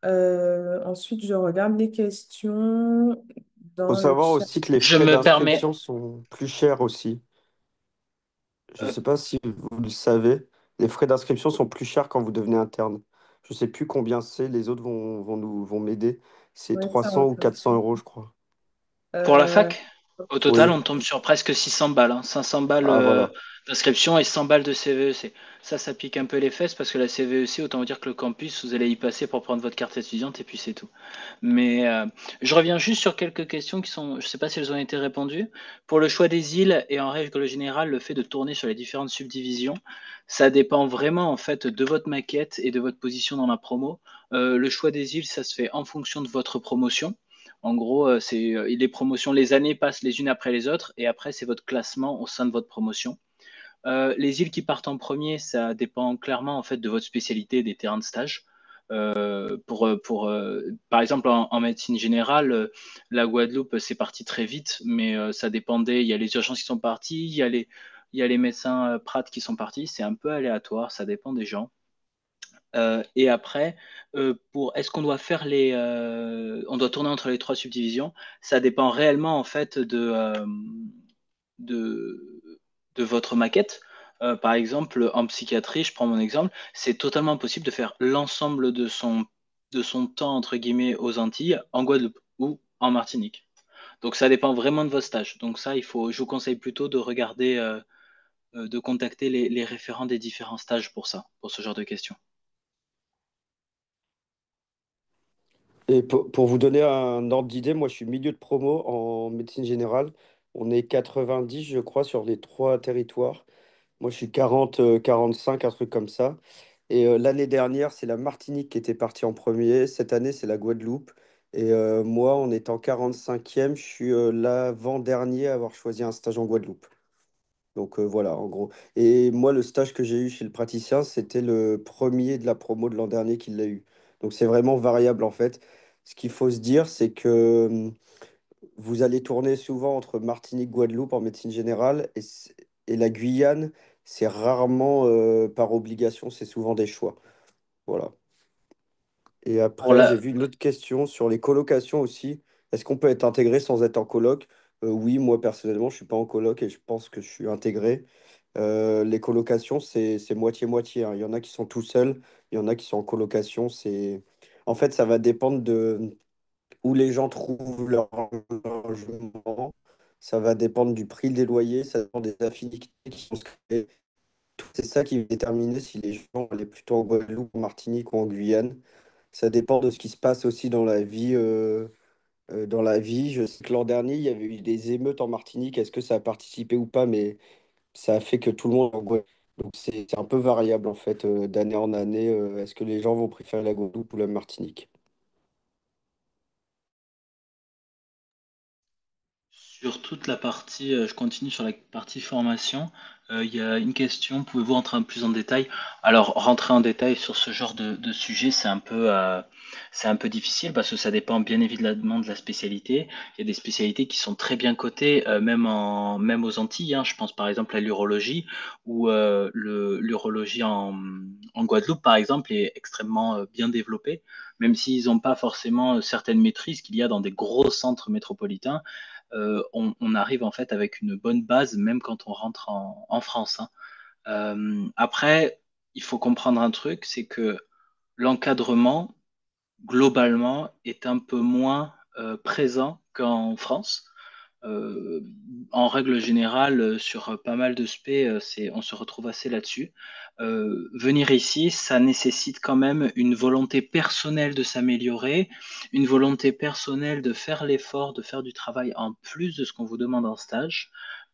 Ensuite, je regarde les questions Faut dans le savoir chat. aussi que les Je frais me permets, d'inscription sont plus chers aussi. Je euh, sais pas si vous le savez, les frais d'inscription sont plus chers quand vous devenez interne. Je sais plus combien c'est, les autres vont m'aider. C'est Oui, ça 300 ou regarde. 400 euros, je crois. pour la Euh, fac, au total, Oui. on tombe sur presque 600 balles, hein. 500 balles Ah voilà. L'inscription est 100 balles de CVEC. Ça pique un peu les fesses parce que la CVEC, autant vous dire que le campus, vous allez y passer pour prendre votre carte étudiante et puis c'est tout. Mais je reviens juste sur quelques questions qui sont, je ne sais pas si elles ont été répondues. Pour le choix des îles et en règle générale, le fait de tourner sur les différentes subdivisions, ça dépend vraiment en fait de votre maquette et de votre position dans la promo. Le choix des îles, ça se fait en fonction de votre promotion. En gros, les promotions, les années passent les unes après les autres et après, c'est votre classement au sein de votre promotion. Les îles qui partent en premier, ça dépend clairement en fait de votre spécialité et des terrains de stage. Par exemple, en médecine générale, la Guadeloupe, c'est parti très vite, mais ça dépendait. Il y a les urgences qui sont parties, il y a les médecins Prat qui sont partis. C'est un peu aléatoire, ça dépend des gens. Et après, est-ce qu'on doit on doit tourner entre les trois subdivisions? Ça dépend réellement en fait de, de votre maquette. Par exemple, en psychiatrie, je prends mon exemple, c'est totalement possible de faire l'ensemble de son temps, entre guillemets, aux Antilles, en Guadeloupe ou en Martinique. Donc ça dépend vraiment de votre stage. Donc ça, je vous conseille plutôt de regarder, de contacter les référents des différents stages pour ça, pour ce genre de questions. Et pour vous donner un ordre d'idée, moi je suis milieu de promo en médecine générale. On est 90, je crois, sur les trois territoires. Moi je suis 40, 45, un truc comme ça. Et l'année dernière, c'est la Martinique qui était partie en premier. Cette année, c'est la Guadeloupe. Et moi, en étant 45e, je suis l'avant-dernier à avoir choisi un stage en Guadeloupe. Donc voilà, en gros. Et moi, le stage que j'ai eu chez le praticien, c'était le premier de la promo de l'an dernier qui l'a eu. Donc c'est vraiment variable en fait. Ce qu'il faut se dire, c'est que vous allez tourner souvent entre Martinique, Guadeloupe en médecine générale et la Guyane, c'est rarement par obligation, c'est souvent des choix. Voilà. Et Pour après, j'ai la, vu une autre question sur les colocations aussi. Est-ce qu'on peut être intégré sans être en coloc? Oui, moi personnellement, je suis pas en coloc et je pense que je suis intégré. Les colocations, c'est moitié-moitié, hein. Il y en a qui sont tout seuls, il y en a qui sont en colocation. En fait, ça va dépendre de où les gens trouvent leur logement. Ça va dépendre du prix des loyers, ça dépend des affinités qui sont créées. C'est ça qui va déterminer si les gens vont aller plutôt en Guadeloupe, en Martinique ou en Guyane. Ça dépend de ce qui se passe aussi dans la vie. Dans la vie, je sais que l'an dernier, il y avait eu des émeutes en Martinique. Est-ce que ça a participé ou pas? Mais ça a fait que tout le monde en Guadeloupe. Donc c'est un peu variable en fait, d'année en année. Est-ce que les gens vont préférer la Guadeloupe ou la Martinique? Sur toute la partie, je continue sur la partie formation. Il y a une question, pouvez-vous rentrer un peu plus en détail? Alors, rentrer en détail sur ce genre de sujet, c'est un peu difficile parce que ça dépend bien évidemment de la spécialité. Il y a des spécialités qui sont très bien cotées, même aux Antilles, hein. Je pense par exemple à l'urologie, où l'urologie en Guadeloupe, par exemple, est extrêmement bien développée, même s'ils n'ont pas forcément certaines maîtrises qu'il y a dans des gros centres métropolitains. On arrive en fait avec une bonne base, même quand on rentre en France, hein. Après, il faut comprendre un truc, c'est que l'encadrement, globalement, est un peu moins présent qu'en France. Euh, En règle générale, sur pas mal de spé, on se retrouve assez là-dessus. Venir ici, ça nécessite quand même une volonté personnelle de s'améliorer, une volonté personnelle de faire l'effort, de faire du travail en plus de ce qu'on vous demande en stage,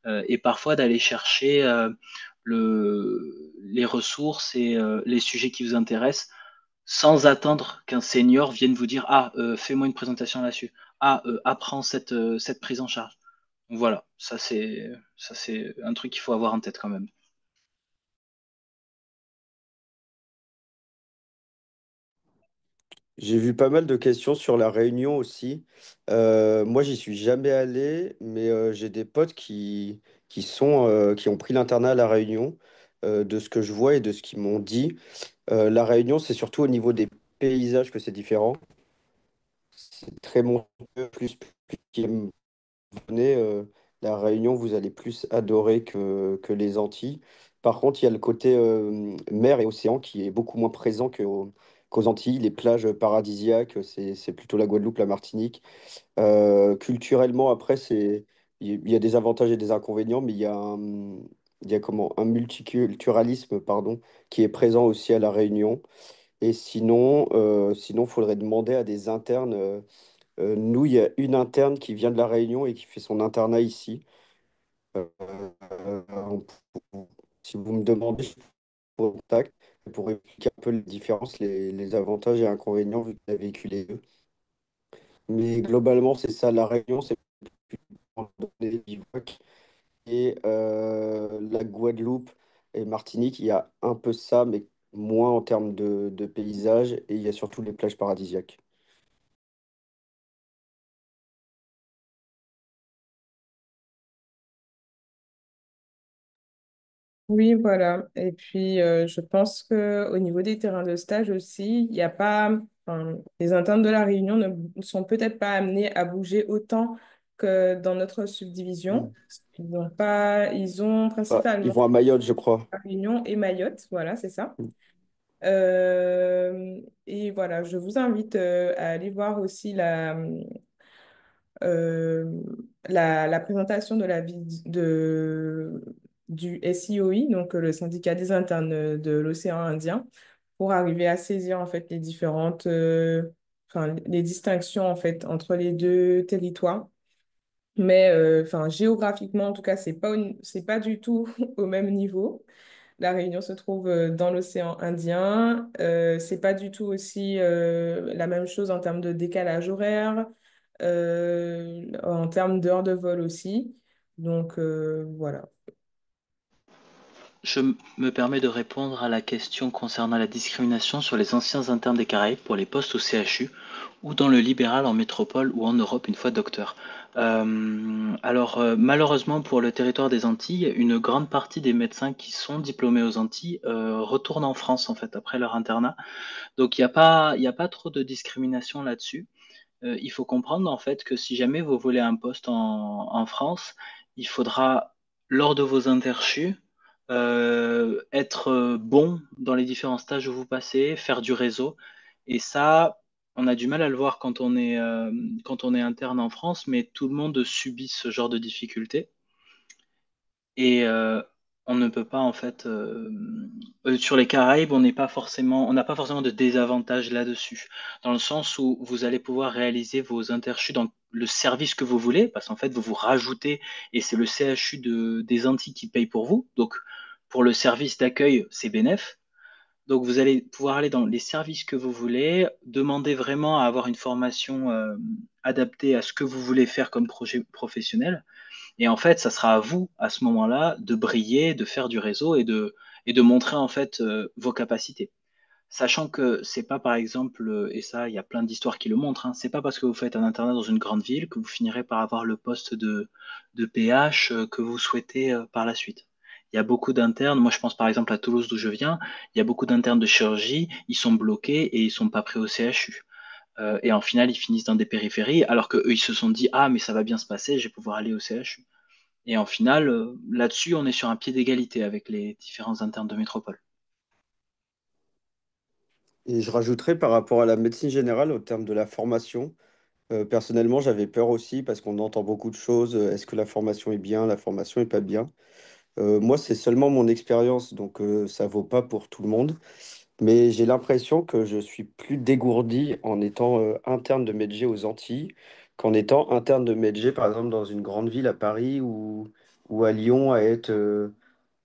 et parfois d'aller chercher les ressources et les sujets qui vous intéressent sans attendre qu'un senior vienne vous dire, ah, fais-moi une présentation là-dessus. Ah, apprends cette prise en charge. Donc voilà, ça c'est un truc qu'il faut avoir en tête quand même. J'ai vu pas mal de questions sur la Réunion aussi. Moi, j'y suis jamais allé, mais j'ai des potes qui ont pris l'internat à la Réunion. De ce que je vois et de ce qu'ils m'ont dit, la Réunion, c'est surtout au niveau des paysages que c'est différent. C'est très montueux, plus qui aime venez, la Réunion, vous allez plus adorer que les Antilles. Par contre, il y a le côté mer et océan qui est beaucoup moins présent qu'aux Antilles. Les plages paradisiaques, c'est plutôt la Guadeloupe, la Martinique. Culturellement, après, il y a des avantages et des inconvénients, mais il y a comment, un multiculturalisme, pardon, qui est présent aussi à La Réunion. Et sinon, faudrait demander à des internes. Nous, il y a une interne qui vient de La Réunion et qui fait son internat ici. Euh, on- Si vous me demandez, je pourrais contact pour expliquer un peu les différences, les avantages et inconvénients vu qu'il a vécu les deux. Mais globalement, c'est ça. La Réunion, c'est plus randonnée, bivouac. Et la Guadeloupe et Martinique, il y a un peu ça, mais moins en termes de paysage. Et il y a surtout les plages paradisiaques. Oui, voilà. Et puis, je pense qu'au niveau des terrains de stage aussi, il n'y a pas, enfin, les internes de la Réunion ne sont peut-être pas amenés à bouger autant que dans notre subdivision. Mm. Ils ont Bah, ils principalement vont à Mayotte, je crois. la Réunion et Mayotte, voilà, c'est ça. Mm. Et voilà, je vous invite à aller voir aussi euh, la présentation de du SIOI, donc le syndicat des internes de l'océan Indien, pour arriver à saisir en fait les différentes, enfin les distinctions en fait entre les deux territoires. Mais enfin géographiquement en tout cas, c'est pas du tout au même niveau. La Réunion se trouve dans l'océan Indien. C'est pas du tout aussi la même chose en termes de décalage horaire, en termes d'heures de vol aussi. Donc voilà. Je me permets de répondre à la question concernant la discrimination sur les anciens internes des Caraïbes pour les postes au CHU ou dans le libéral en métropole ou en Europe une fois docteur. Malheureusement pour le territoire des Antilles, une grande partie des médecins qui sont diplômés aux Antilles retournent en France en fait après leur internat. Donc il y a pas trop de discrimination là-dessus. Il faut comprendre en fait que si jamais vous voulez un poste en France, il faudra, lors de vos interchus, être bon dans les différents stages où vous passez, faire du réseau. Et ça, on a du mal à le voir quand on est interne en France, mais tout le monde subit ce genre de difficultés. Et on ne peut pas, en fait, sur les Caraïbes, on n'a pas forcément de désavantage là-dessus, dans le sens où vous allez pouvoir réaliser vos interchus dans le service que vous voulez, parce qu'en fait, vous vous rajoutez, et c'est le CHU des Antilles qui paye pour vous. Donc, pour le service d'accueil, c'est bénéf. Donc, vous allez pouvoir aller dans les services que vous voulez, demander vraiment à avoir une formation adaptée à ce que vous voulez faire comme projet professionnel. Et en fait, ça sera à vous, à ce moment-là, de briller, de faire du réseau et de montrer en fait vos capacités. Sachant que c'est pas par exemple, et ça, il y a plein d'histoires qui le montrent, hein, c'est pas parce que vous faites un internat dans une grande ville que vous finirez par avoir le poste de PH que vous souhaitez par la suite. Il y a beaucoup d'internes, moi je pense par exemple à Toulouse d'où je viens, il y a beaucoup d'internes de chirurgie, ils sont bloqués et ils sont pas pris au CHU. Et en final, ils finissent dans des périphéries, alors que eux, ils se sont dit, ah, mais ça va bien se passer, je vais pouvoir aller au CHU. Et en final, là-dessus, on est sur un pied d'égalité avec les différents internes de métropole. Et je rajouterais par rapport à la médecine générale, au terme de la formation, personnellement, j'avais peur aussi parce qu'on entend beaucoup de choses. Est-ce que la formation est bien, la formation est pas bien? Moi, c'est seulement mon expérience, donc ça vaut pas pour tout le monde. Mais j'ai l'impression que je suis plus dégourdi en étant interne de médecin aux Antilles qu'en étant interne de médecin, par exemple, dans une grande ville à Paris ou à Lyon, à être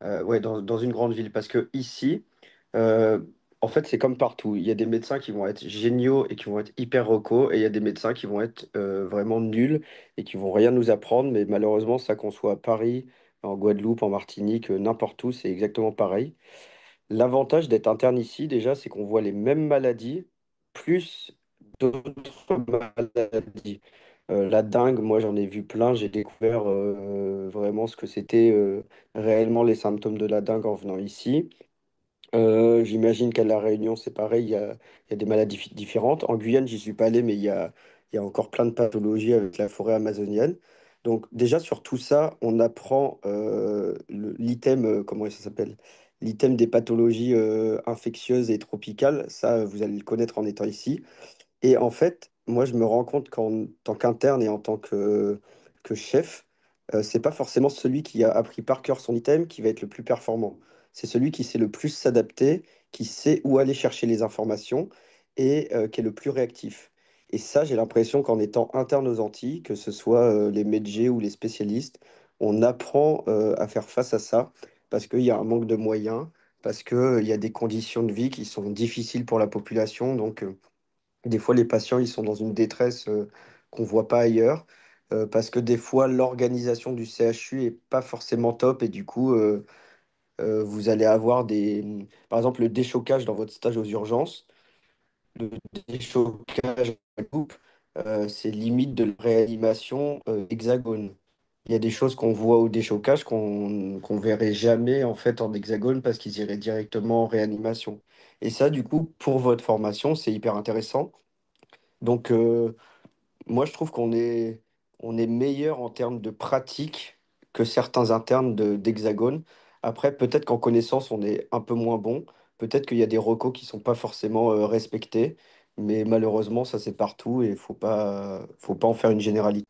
ouais, dans une grande ville. Parce que ici, euh, en fait, c'est comme partout. Il y a des médecins qui vont être géniaux et qui vont être hyper recos, et il y a des médecins qui vont être vraiment nuls et qui vont rien nous apprendre. Mais malheureusement, ça qu'on soit à Paris, en Guadeloupe, en Martinique, n'importe où, c'est exactement pareil. L'avantage d'être interne ici, déjà, c'est qu'on voit les mêmes maladies, plus d'autres maladies. La dengue, moi j'en ai vu plein, j'ai découvert vraiment ce que c'était réellement les symptômes de la dengue en venant ici. J'imagine qu'à La Réunion, c'est pareil, il y a des maladies différentes. En Guyane, j'y suis pas allé, mais il y a encore plein de pathologies avec la forêt amazonienne. Donc déjà, sur tout ça, on apprend l'item, comment ça s'appelle? L'item des pathologies infectieuses et tropicales. Ça, vous allez le connaître en étant ici. Et en fait, moi, je me rends compte qu'en tant qu'interne et en tant que chef, c'est pas forcément celui qui a appris par cœur son item qui va être le plus performant. C'est celui qui sait le plus s'adapter, qui sait où aller chercher les informations et qui est le plus réactif. Et ça, j'ai l'impression qu'en étant interne aux Antilles, que ce soit les médecins ou les spécialistes, on apprend à faire face à ça parce qu'il y a un manque de moyens, parce qu'il y a des conditions de vie qui sont difficiles pour la population. Donc, des fois, les patients, ils sont dans une détresse qu'on ne voit pas ailleurs, parce que des fois, l'organisation du CHU est pas forcément top, et du coup, vous allez avoir par exemple, le déchocage dans votre stage aux urgences. Le déchocage à coupe, c'est limite de la réanimation hexagone. Il y a des choses qu'on voit au déchocage qu'on verrait jamais en fait en hexagone parce qu'ils iraient directement en réanimation. Et ça, du coup, pour votre formation, c'est hyper intéressant. Donc, moi, je trouve on est meilleur en termes de pratique que certains internes d'Hexagone. Après, peut-être qu'en connaissance, on est un peu moins bon. Peut-être qu'il y a des recos qui sont pas forcément respectés. Mais malheureusement, ça, c'est partout et faut pas en faire une généralité.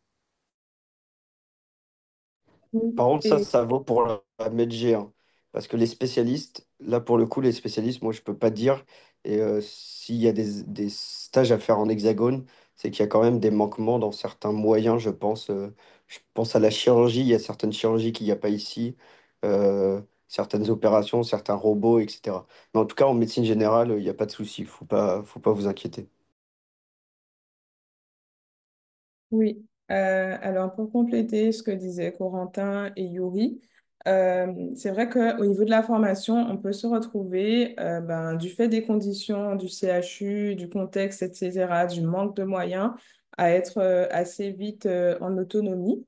Oui. Par contre, ça, Et ça vaut pour la MedG, hein. Parce que les spécialistes, là, pour le coup, les spécialistes, moi, je peux pas te dire. Et s'il y a des stages à faire en hexagone, c'est qu'il y a quand même des manquements dans certains moyens, je pense. Je pense à la chirurgie, il y a certaines chirurgies qu'il n'y a pas ici, certaines opérations, certains robots, etc. Mais en tout cas, en médecine générale, il n'y a pas de souci, faut pas vous inquiéter. oui, alors pour compléter ce que disaient Corentin et Yuri, c'est vrai qu'au niveau de la formation, on peut se retrouver, du fait des conditions du CHU, du contexte, etc., du manque de moyens, à être assez vite en autonomie.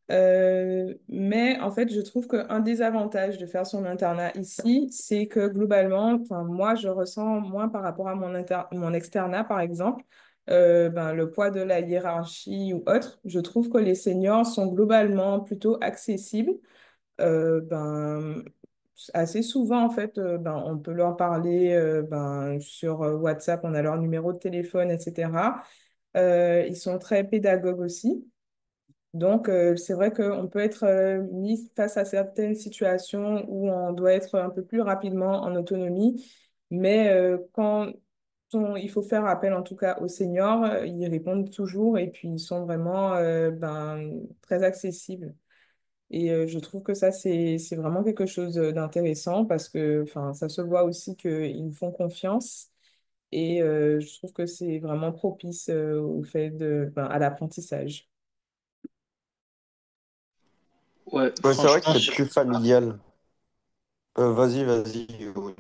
Mais en fait, je trouve qu'un des avantages de faire son internat ici, c'est que globalement, enfin, moi, je ressens moins par rapport à mon externat, par exemple, le poids de la hiérarchie ou autre. Je trouve que les seniors sont globalement plutôt accessibles. Assez souvent, en fait, on peut leur parler sur WhatsApp, on a leur numéro de téléphone, etc. Ils sont très pédagogues aussi. Donc, c'est vrai qu'on peut être mis face à certaines situations où on doit être un peu plus rapidement en autonomie, mais quand il faut faire appel en tout cas aux seniors, ils répondent toujours et puis ils sont vraiment très accessibles. Et je trouve que ça, c'est vraiment quelque chose d'intéressant parce que enfin, ça se voit aussi qu'ils nous font confiance et je trouve que c'est vraiment propice au fait à l'apprentissage. Ouais, Ouais, c'est vrai que franchement, c'est plus familial. Vas-y, vas-y. Oui.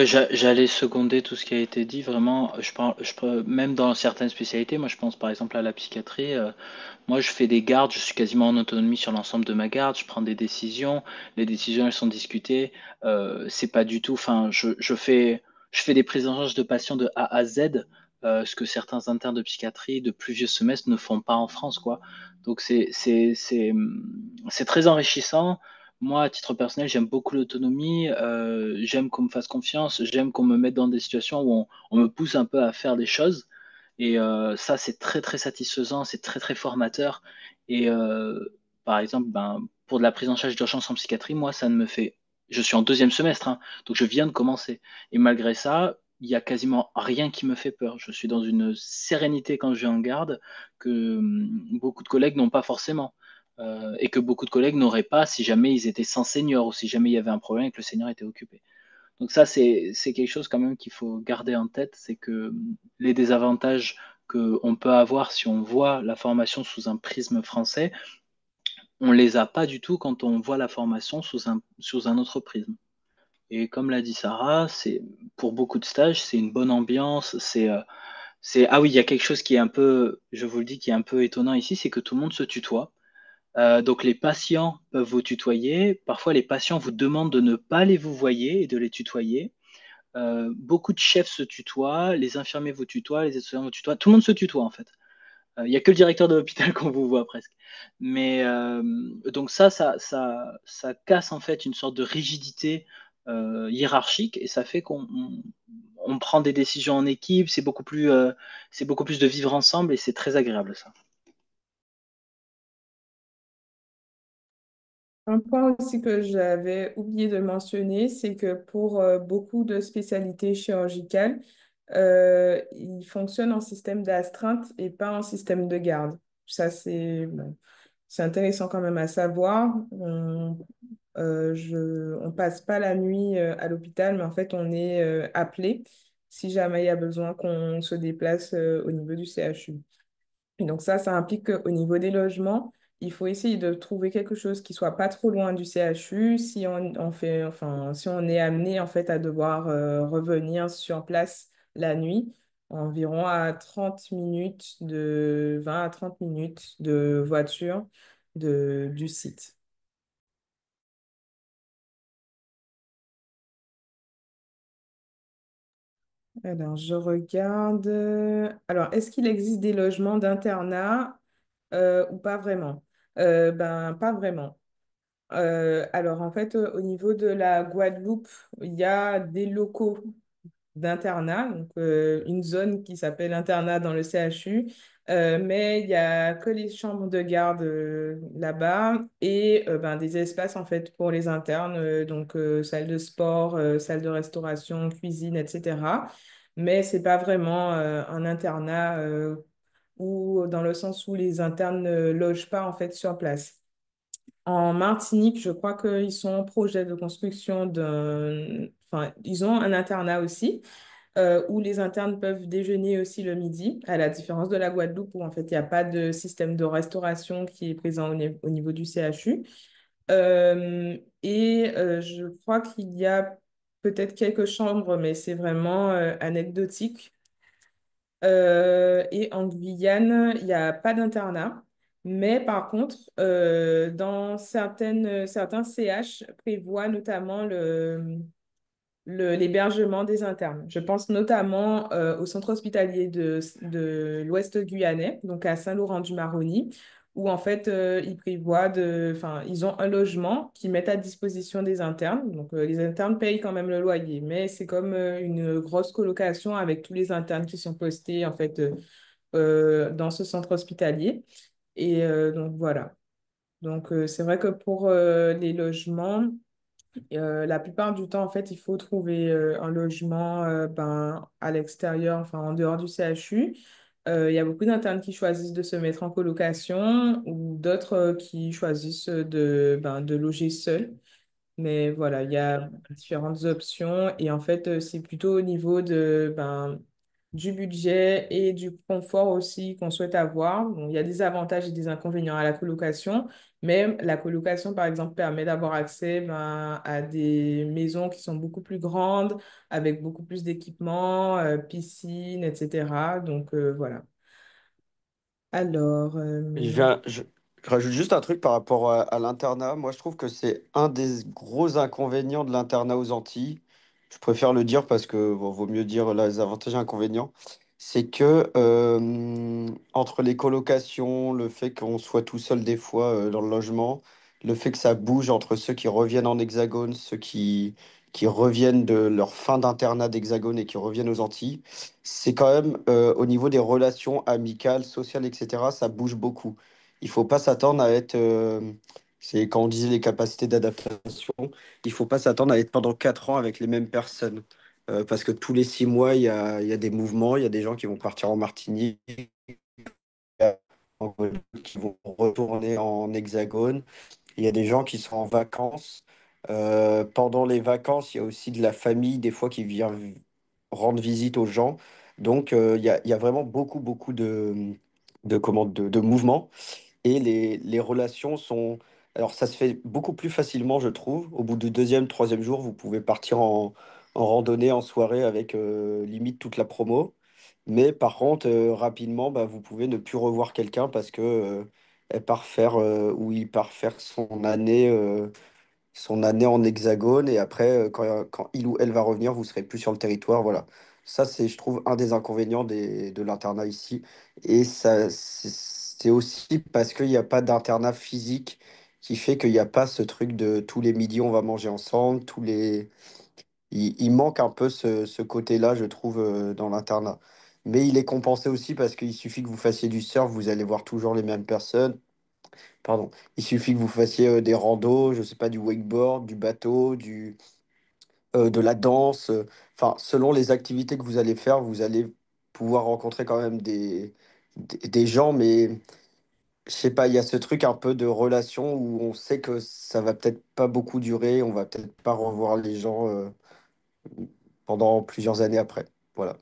j'allais seconder tout ce qui a été dit. Vraiment, même dans certaines spécialités, moi je pense par exemple à la psychiatrie. Moi, je fais des gardes, je suis quasiment en autonomie sur l'ensemble de ma garde, je prends des décisions, les décisions elles sont discutées, c'est pas du tout, enfin, je fais des prises en charge de patients de A à Z, ce que certains internes de psychiatrie de plus vieux semestres ne font pas en France, quoi. Donc c'est très enrichissant. Moi, à titre personnel, j'aime beaucoup l'autonomie, j'aime qu'on me fasse confiance, j'aime qu'on me mette dans des situations où on me pousse un peu à faire des choses. Et ça, c'est très très satisfaisant, c'est très très formateur. Et par exemple, pour de la prise en charge d'urgence en psychiatrie, moi, ça ne me fait. Je suis en deuxième semestre, hein, donc je viens de commencer. Et malgré ça, il y a quasiment rien qui me fait peur. Je suis dans une sérénité quand je vais en garde que beaucoup de collègues n'ont pas forcément. Et que beaucoup de collègues n'auraient pas si jamais ils étaient sans senior ou si jamais il y avait un problème et que le senior était occupé. Donc ça, c'est quelque chose quand même qu'il faut garder en tête, c'est que les désavantages qu'on peut avoir si on voit la formation sous un prisme français, on les a pas du tout quand on voit la formation sous un autre prisme. Et comme l'a dit Sarah, c'est pour beaucoup de stages, c'est une bonne ambiance. Ah oui, il y a quelque chose qui est un peu, je vous le dis, qui est un peu étonnant ici, c'est que tout le monde se tutoie. Donc les patients peuvent vous tutoyer. Parfois, les patients vous demandent de ne pas les vous voyer et de les tutoyer. Beaucoup de chefs se tutoient, les infirmiers vous tutoient, les étudiants vous tutoient, tout le monde se tutoie en fait. Il n'y a que le directeur de l'hôpital qu'on vous voit presque. Mais donc ça casse en fait une sorte de rigidité hiérarchique et ça fait qu'on prend des décisions en équipe, c'est beaucoup plus de vivre ensemble et c'est très agréable ça. Un point aussi que j'avais oublié de mentionner, c'est que pour beaucoup de spécialités chirurgicales, ils fonctionnent en système d'astreinte et pas en système de garde. Ça, bon, c'est intéressant quand même à savoir. On passe pas la nuit à l'hôpital, mais en fait, on est appelé si jamais il y a besoin qu'on se déplace au niveau du CHU. Et donc ça implique qu'au niveau des logements, il faut essayer de trouver quelque chose qui soit pas trop loin du CHU. Si si on est amené en fait à devoir revenir sur place la nuit, environ à 20 à 30 minutes de voiture du site. Alors, je regarde. Alors, est-ce qu'il existe des logements d'internat ou pas vraiment? Ben, pas vraiment. Alors, en fait, au niveau de la Guadeloupe, il y a des locaux d'internat, donc une zone qui s'appelle internat dans le CHU, mais il n'y a que les chambres de garde là-bas et ben, des espaces en fait pour les internes, donc salle de sport, salle de restauration, cuisine, etc. Mais c'est pas vraiment un internat ou dans le sens où les internes ne logent pas en fait sur place. En Martinique, je crois qu'ils sont en projet de construction Enfin, ils ont un internat aussi, où les internes peuvent déjeuner aussi le midi, à la différence de la Guadeloupe, où en fait, il n'y a pas de système de restauration qui est présent au niveau du CHU. Je crois qu'il y a peut-être quelques chambres, mais c'est vraiment anecdotique. Et en Guyane, il n'y a pas d'internat. Mais par contre, dans certains CH prévoient notamment l'hébergement des internes. Je pense notamment au centre hospitalier de l'Ouest guyanais, donc à Saint-Laurent-du-Maroni, où en fait, ils ont un logement qu'ils mettent à disposition des internes. Donc, les internes payent quand même le loyer, mais c'est comme une grosse colocation avec tous les internes qui sont postés en fait dans ce centre hospitalier. Et donc, voilà. Donc, c'est vrai que pour les logements, la plupart du temps, en fait, il faut trouver un logement ben, à l'extérieur, enfin en dehors du CHU. Il y a beaucoup d'internes qui choisissent de se mettre en colocation ou d'autres qui choisissent de loger seuls. Mais voilà, il y a différentes options et en fait, c'est plutôt au niveau du budget et du confort aussi qu'on souhaite avoir. Bon, il y a des avantages et des inconvénients à la colocation, mais la colocation, par exemple, permet d'avoir accès à des maisons qui sont beaucoup plus grandes, avec beaucoup plus d'équipements, piscine, etc. Donc, voilà. Alors, Je viens, je rajoute juste un truc par rapport à l'internat. Moi, je trouve que c'est un des gros inconvénients de l'internat aux Antilles. Je préfère le dire parce que bon, vaut mieux dire là, les avantages et inconvénients. C'est que entre les colocations, le fait qu'on soit tout seul des fois dans le logement, le fait que ça bouge entre ceux qui reviennent en Hexagone, qui reviennent de leur fin d'internat d'Hexagone et qui reviennent aux Antilles, c'est quand même au niveau des relations amicales, sociales, etc., ça bouge beaucoup. Il faut pas s'attendre à être, c'est quand on disait les capacités d'adaptation, il faut pas s'attendre à être pendant 4 ans avec les mêmes personnes. Parce que tous les 6 mois, il y a des mouvements, il y a des gens qui vont partir en Martinique, en Guadeloupe, qui vont retourner en Hexagone. Il y a des gens qui sont en vacances. Pendant les vacances, il y a aussi de la famille, des fois, qui vient rendre visite aux gens. Donc, il y a vraiment beaucoup, beaucoup de mouvements. Et les relations sont... Alors, ça se fait beaucoup plus facilement, je trouve. Au bout du deuxième, troisième jour, vous pouvez partir en randonnée, en soirée avec limite toute la promo. Mais par contre, rapidement, bah, vous pouvez ne plus revoir quelqu'un parce que elle part faire ou il part faire son année en hexagone et après, quand il ou elle va revenir, vous serez plus sur le territoire. Voilà. Ça, c'est, je trouve, un des inconvénients de l'internat ici. Et ça, c'est aussi parce qu'il n'y a pas d'internat physique qui fait qu'il n'y a pas ce truc de tous les midis, on va manger ensemble, il manque un peu ce côté-là, je trouve, dans l'internat. Mais il est compensé aussi parce qu'il suffit que vous fassiez du surf, vous allez voir toujours les mêmes personnes. pardon, il suffit que vous fassiez des randos, je sais pas, du wakeboard, du bateau, de la danse. Enfin, selon les activités que vous allez faire, vous allez pouvoir rencontrer quand même des gens, mais je sais pas, il y a ce truc un peu de relation où on sait que ça va peut-être pas beaucoup durer, on va peut-être pas revoir les gens pendant plusieurs années après. Voilà.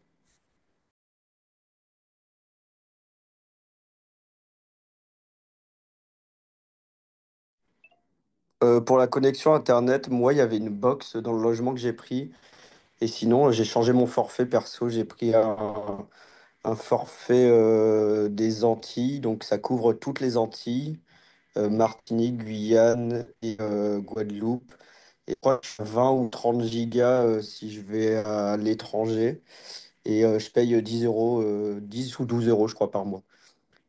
Pour la connexion Internet, moi, il y avait une box dans le logement que j'ai pris. Et sinon, j'ai changé mon forfait perso. J'ai pris un forfait des Antilles. Donc, ça couvre toutes les Antilles, Martinique, Guyane et Guadeloupe. Et je crois que je suis à 20 ou 30 gigas si je vais à l'étranger. Et je paye 10 euros, 10 ou 12 euros, je crois, par mois.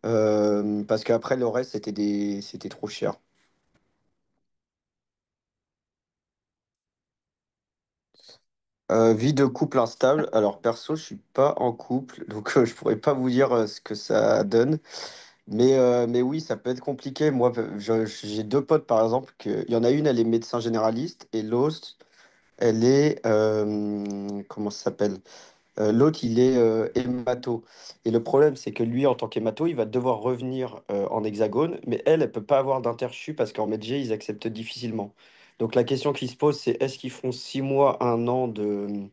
Parce qu'après, le reste, c'était trop cher. Vie de couple instable. Alors perso, je suis pas en couple, donc je pourrais pas vous dire ce que ça donne. Mais oui, ça peut être compliqué. Moi, j'ai deux potes par exemple. Il y en a une, elle est médecin généraliste et l'autre, elle est comment ça s'appelle? L'autre, il est hémato. Et le problème, c'est que lui, en tant qu'hémato, il va devoir revenir en hexagone, mais elle peut pas avoir d'interchu parce qu'en Medj, ils acceptent difficilement. Donc la question qui se pose, c'est est-ce qu'ils font 6 mois, un an de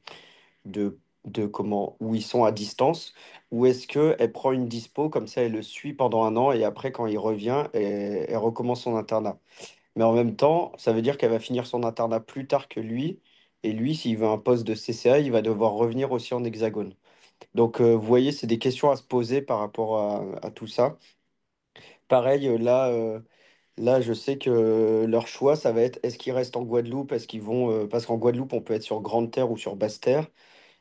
comment, où ils sont à distance, ou est-ce qu'elle prend une dispo, comme ça elle le suit pendant un an, et après quand il revient, elle recommence son internat. Mais en même temps, ça veut dire qu'elle va finir son internat plus tard que lui, et lui, s'il veut un poste de CCA, il va devoir revenir aussi en hexagone. Donc vous voyez, c'est des questions à se poser par rapport à tout ça. Pareil, là, je sais que leur choix, ça va être est-ce qu'ils restent en Guadeloupe, est-ce qu'ils vont, parce qu'en Guadeloupe, on peut être sur Grande-Terre ou sur Basse-Terre.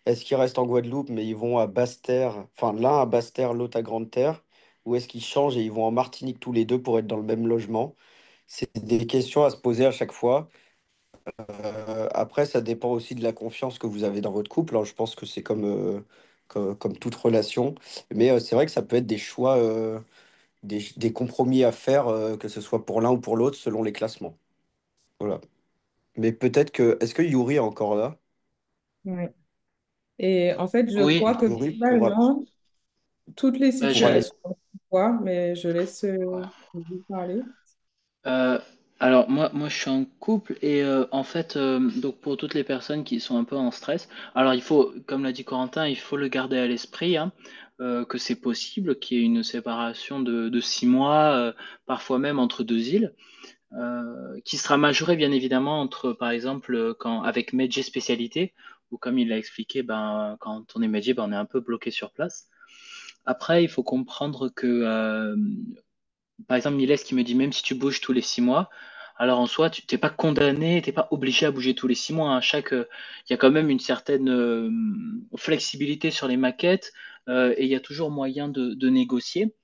Est-ce qu'ils restent en Guadeloupe, mais ils vont à Basse-Terre, enfin l'un à Basse-Terre, l'autre à Grande-Terre, ou est-ce qu'ils changent et ils vont en Martinique tous les deux pour être dans le même logement? C'est des questions à se poser à chaque fois. Après, ça dépend aussi de la confiance que vous avez dans votre couple, hein. Je pense que c'est comme toute relation. Mais c'est vrai que ça peut être des choix, des compromis à faire, que ce soit pour l'un ou pour l'autre, selon les classements. Voilà. Mais peut-être que... Est-ce que Yuri est encore là? Ouais. Et en fait, je Oui, crois que Yuri globalement, toutes les bah, pourra aller. situations, quoi, mais je laisse vous parler. Euh, alors moi je suis en couple et en fait donc pour toutes les personnes qui sont un peu en stress, alors il faut, comme l'a dit Corentin, il faut le garder à l'esprit hein, que c'est possible qu'il y ait une séparation de 6 mois, parfois même entre deux îles, qui sera majorée bien évidemment entre par exemple quand avec métier spécialité ou comme il l'a expliqué, ben quand on est métier, ben, on est un peu bloqué sur place. Après il faut comprendre que par exemple, Miles qui me dit même si tu bouges tous les 6 mois, alors en soi, tu t'es pas condamné, t'es pas obligé à bouger tous les 6 mois, hein. Il y a quand même une certaine flexibilité sur les maquettes et il y a toujours moyen de négocier.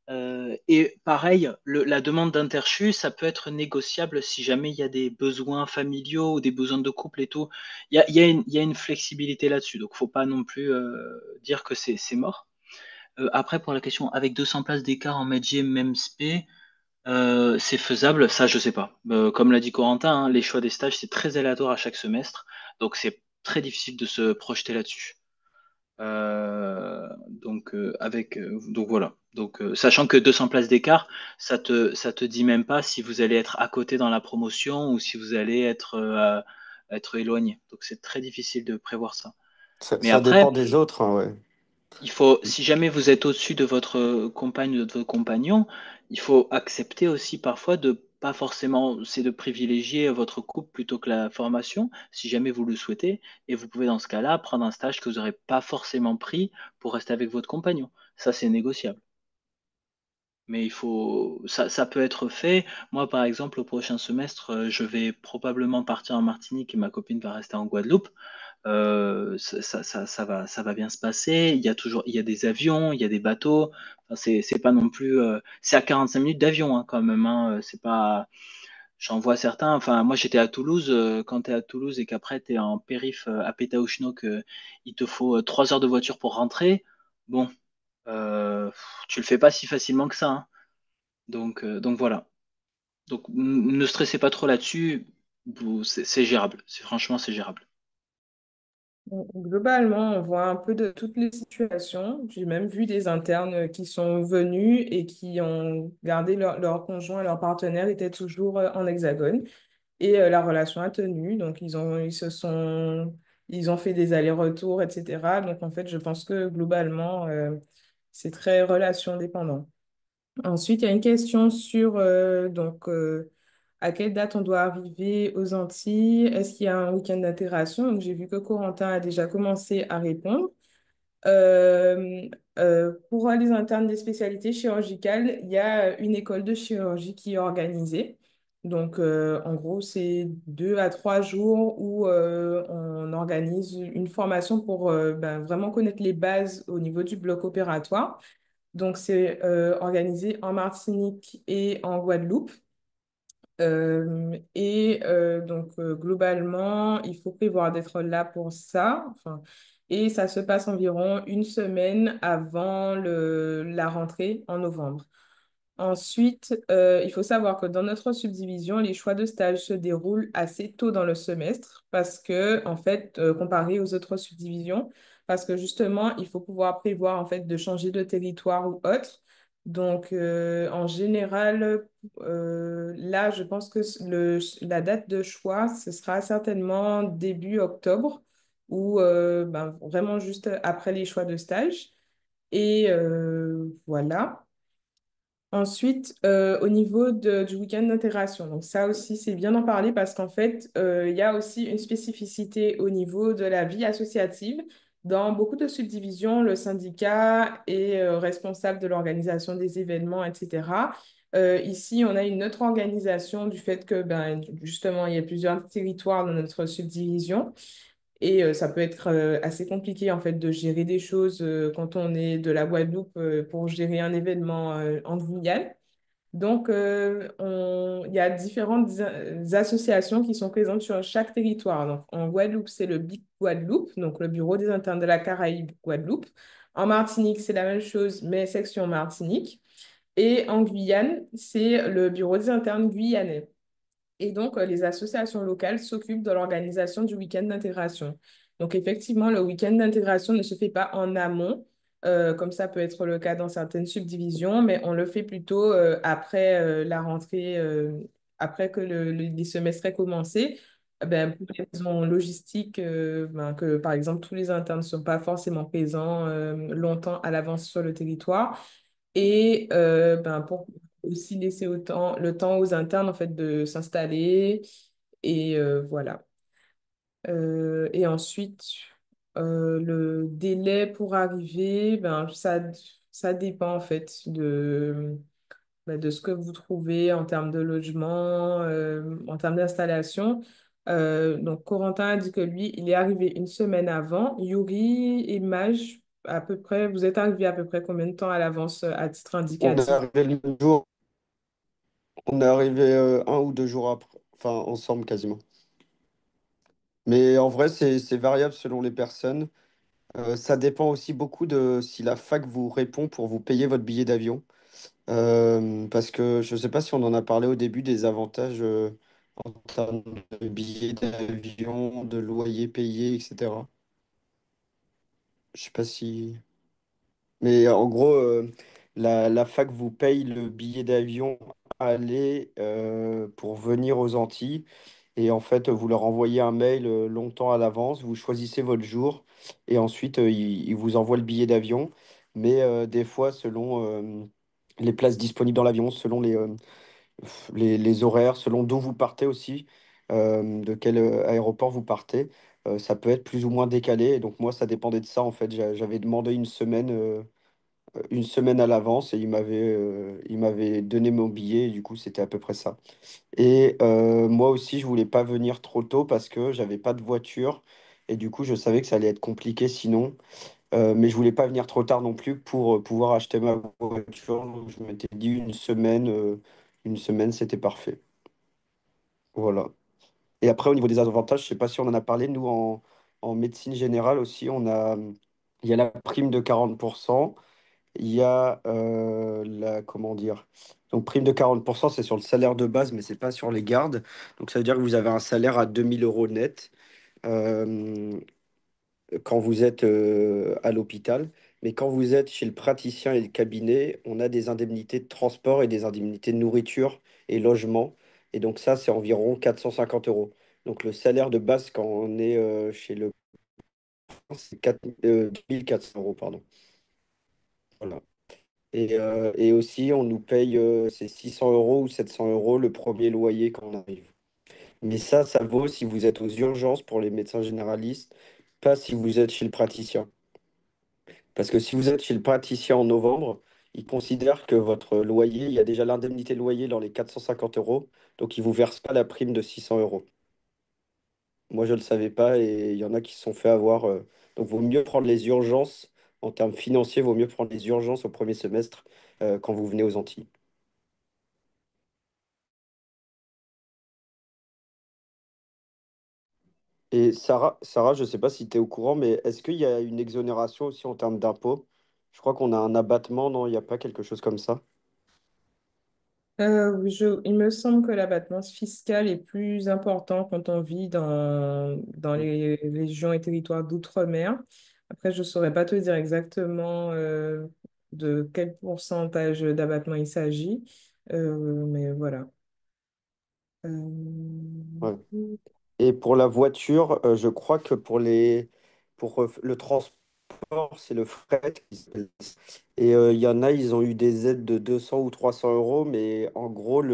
Et pareil, la demande d'interchu, ça peut être négociable si jamais il y a des besoins familiaux ou des besoins de couple et tout. Il y a une flexibilité là-dessus, donc faut pas non plus dire que c'est mort. Après, pour la question, avec 200 places d'écart en Medj, même spé, c'est faisable, ça je sais pas. Comme l'a dit Corentin, hein, les choix des stages, c'est très aléatoire à chaque semestre, donc c'est très difficile de se projeter là-dessus. Donc voilà. Donc sachant que 200 places d'écart, ça te dit même pas si vous allez être à côté dans la promotion ou si vous allez être éloigné. Donc c'est très difficile de prévoir ça. Mais Ça dépend après, des autres, hein, ouais. il faut, si jamais vous êtes au-dessus de votre compagne ou de votre compagnon, il faut accepter aussi parfois de pas forcément, c'est de privilégier votre couple plutôt que la formation, si jamais vous le souhaitez, et vous pouvez dans ce cas-là prendre un stage que vous n'aurez pas forcément pris pour rester avec votre compagnon. Ça, c'est négociable. Mais ça peut être fait. Moi, par exemple, au prochain semestre, je vais probablement partir en Martinique et ma copine va rester en Guadeloupe. Ça va bien se passer. Il y a des avions, il y a des bateaux. Enfin, c'est pas non plus, c'est à 45 minutes d'avion hein, quand même. Hein. C'est pas, j'en vois certains. Enfin, moi j'étais à Toulouse. Quand tu es à Toulouse et qu'après tu es en périph à Pétaouchnok, il te faut 3 heures de voiture pour rentrer. Bon, tu le fais pas si facilement que ça, hein. Donc voilà. Donc ne stressez pas trop là-dessus. C'est gérable. Franchement, c'est gérable. Bon, globalement, on voit un peu de toutes les situations. J'ai même vu des internes qui sont venus et qui ont gardé leur conjoint et leur partenaire étaient toujours en hexagone. Et la relation a tenu. Donc, ils ont fait des allers-retours, etc. Donc, en fait, je pense que globalement, c'est très relation dépendant. Ensuite, il y a une question sur à quelle date on doit arriver aux Antilles? Est-ce qu'il y a un week-end d'intégration? Donc, j'ai vu que Corentin a déjà commencé à répondre. Euh, pour les internes des spécialités chirurgicales, il y a une école de chirurgie qui est organisée. Donc, en gros, c'est 2 à 3 jours où on organise une formation pour vraiment connaître les bases au niveau du bloc opératoire. Donc, c'est organisé en Martinique et en Guadeloupe. Globalement, il faut prévoir d'être là pour ça. Enfin, et ça se passe environ une semaine avant la rentrée en novembre. Ensuite, il faut savoir que dans notre subdivision, les choix de stage se déroulent assez tôt dans le semestre parce que, en fait, comparé aux autres subdivisions, parce que justement, il faut pouvoir prévoir, en fait, de changer de territoire ou autre. Donc, en général, là, je pense que la date de choix, ce sera certainement début octobre ou vraiment juste après les choix de stage. Et voilà. Ensuite, au niveau du week-end d'intégration, donc ça aussi, c'est bien d'en parler parce qu'en fait, il y a aussi une spécificité au niveau de la vie associative. Dans beaucoup de subdivisions, le syndicat est responsable de l'organisation des événements, etc. Ici, on a une autre organisation du fait que, ben, justement, il y a plusieurs territoires dans notre subdivision. Et ça peut être assez compliqué en fait de gérer des choses quand on est de la Guadeloupe pour gérer un événement en Guyane. Donc, il y a différentes associations qui sont présentes sur chaque territoire. Donc, en Guadeloupe, c'est le BIC Guadeloupe, donc le Bureau des internes de la Caraïbe Guadeloupe. En Martinique, c'est la même chose, mais section Martinique. Et en Guyane, c'est le Bureau des internes guyanais. Et donc, les associations locales s'occupent de l'organisation du week-end d'intégration. Donc, effectivement, le week-end d'intégration ne se fait pas en amont, comme ça peut être le cas dans certaines subdivisions, mais on le fait plutôt après la rentrée, après que les semestres aient commencé. Ben, pour des raisons logistiques, que par exemple, tous les internes ne sont pas forcément présents longtemps à l'avance sur le territoire. Et pour aussi laisser le temps aux internes en fait, de s'installer. Et voilà. Et ensuite, le délai pour arriver, ça dépend en fait de ce que vous trouvez en termes de logement, en termes d'installation. Donc, Corentin a dit que lui, il est arrivé une semaine avant. Yuri et Maj, à peu près, vous êtes arrivés à peu près combien de temps à l'avance à titre On est indicatif? arrivé le même jour, on est arrivé 1 ou 2 jours après, enfin ensemble quasiment. Mais en vrai, c'est variable selon les personnes. Ça dépend aussi beaucoup de si la fac vous répond pour vous payer votre billet d'avion. Parce que je ne sais pas si on en a parlé au début des avantages en termes de billets d'avion, de loyer payé, etc. Je sais pas si... Mais en gros, la fac vous paye le billet d'avion aller pour venir aux Antilles. Et en fait, vous leur envoyez un mail longtemps à l'avance, vous choisissez votre jour et ensuite, ils vous envoient le billet d'avion. Mais des fois, selon les places disponibles dans l'avion, selon les horaires, selon d'où vous partez aussi, de quel aéroport vous partez, ça peut être plus ou moins décalé. Et donc moi, ça dépendait de ça en fait. J'avais demandé une semaine à l'avance et il m'avait donné mon billet et du coup, c'était à peu près ça. Et moi aussi, je voulais pas venir trop tôt parce que j'avais pas de voiture et du coup, je savais que ça allait être compliqué sinon. Mais je voulais pas venir trop tard non plus pour pouvoir acheter ma voiture. Donc, je m'étais dit une semaine, c'était parfait. Voilà. Et après, au niveau des avantages, je sais pas si on en a parlé, nous, en médecine générale aussi, il y a la prime de 40%. Il y a comment dire? Donc, prime de 40%, c'est sur le salaire de base, mais c'est pas sur les gardes. Donc, ça veut dire que vous avez un salaire à 2 000 € net euh, quand vous êtes à l'hôpital. Mais quand vous êtes chez le praticien et le cabinet, on a des indemnités de transport et des indemnités de nourriture et logement. Et donc, ça, c'est environ 450 €. Donc, le salaire de base quand on est chez le c'est 2 400 €, pardon. Voilà. Et aussi, on nous paye c'est 600 € ou 700 € le premier loyer quand on arrive. Mais ça vaut si vous êtes aux urgences pour les médecins généralistes, pas si vous êtes chez le praticien. Parce que si vous êtes chez le praticien en novembre, il considère que votre loyer, il y a déjà l'indemnité de loyer dans les 450 €, donc il ne vous verse pas la prime de 600 €. Moi, je ne le savais pas et il y en a qui se sont fait avoir. Donc, vaut mieux prendre les urgences, en termes financiers, vaut mieux prendre les urgences au premier semestre quand vous venez aux Antilles. Et Sarah, je ne sais pas si tu es au courant, mais est-ce qu'il y a une exonération aussi en termes d'impôts? Je crois qu'on a un abattement, non? Il n'y a pas quelque chose comme ça? Oui, il me semble que l'abattement fiscal est plus important quand on vit dans les régions et territoires d'outre-mer. Après, je ne saurais pas te dire exactement de quel pourcentage d'abattement il s'agit, mais voilà. Ouais. Et pour la voiture, je crois que pour le transport, c'est le fret. Et il y en a, ils ont eu des aides de 200 ou 300 €, mais en gros,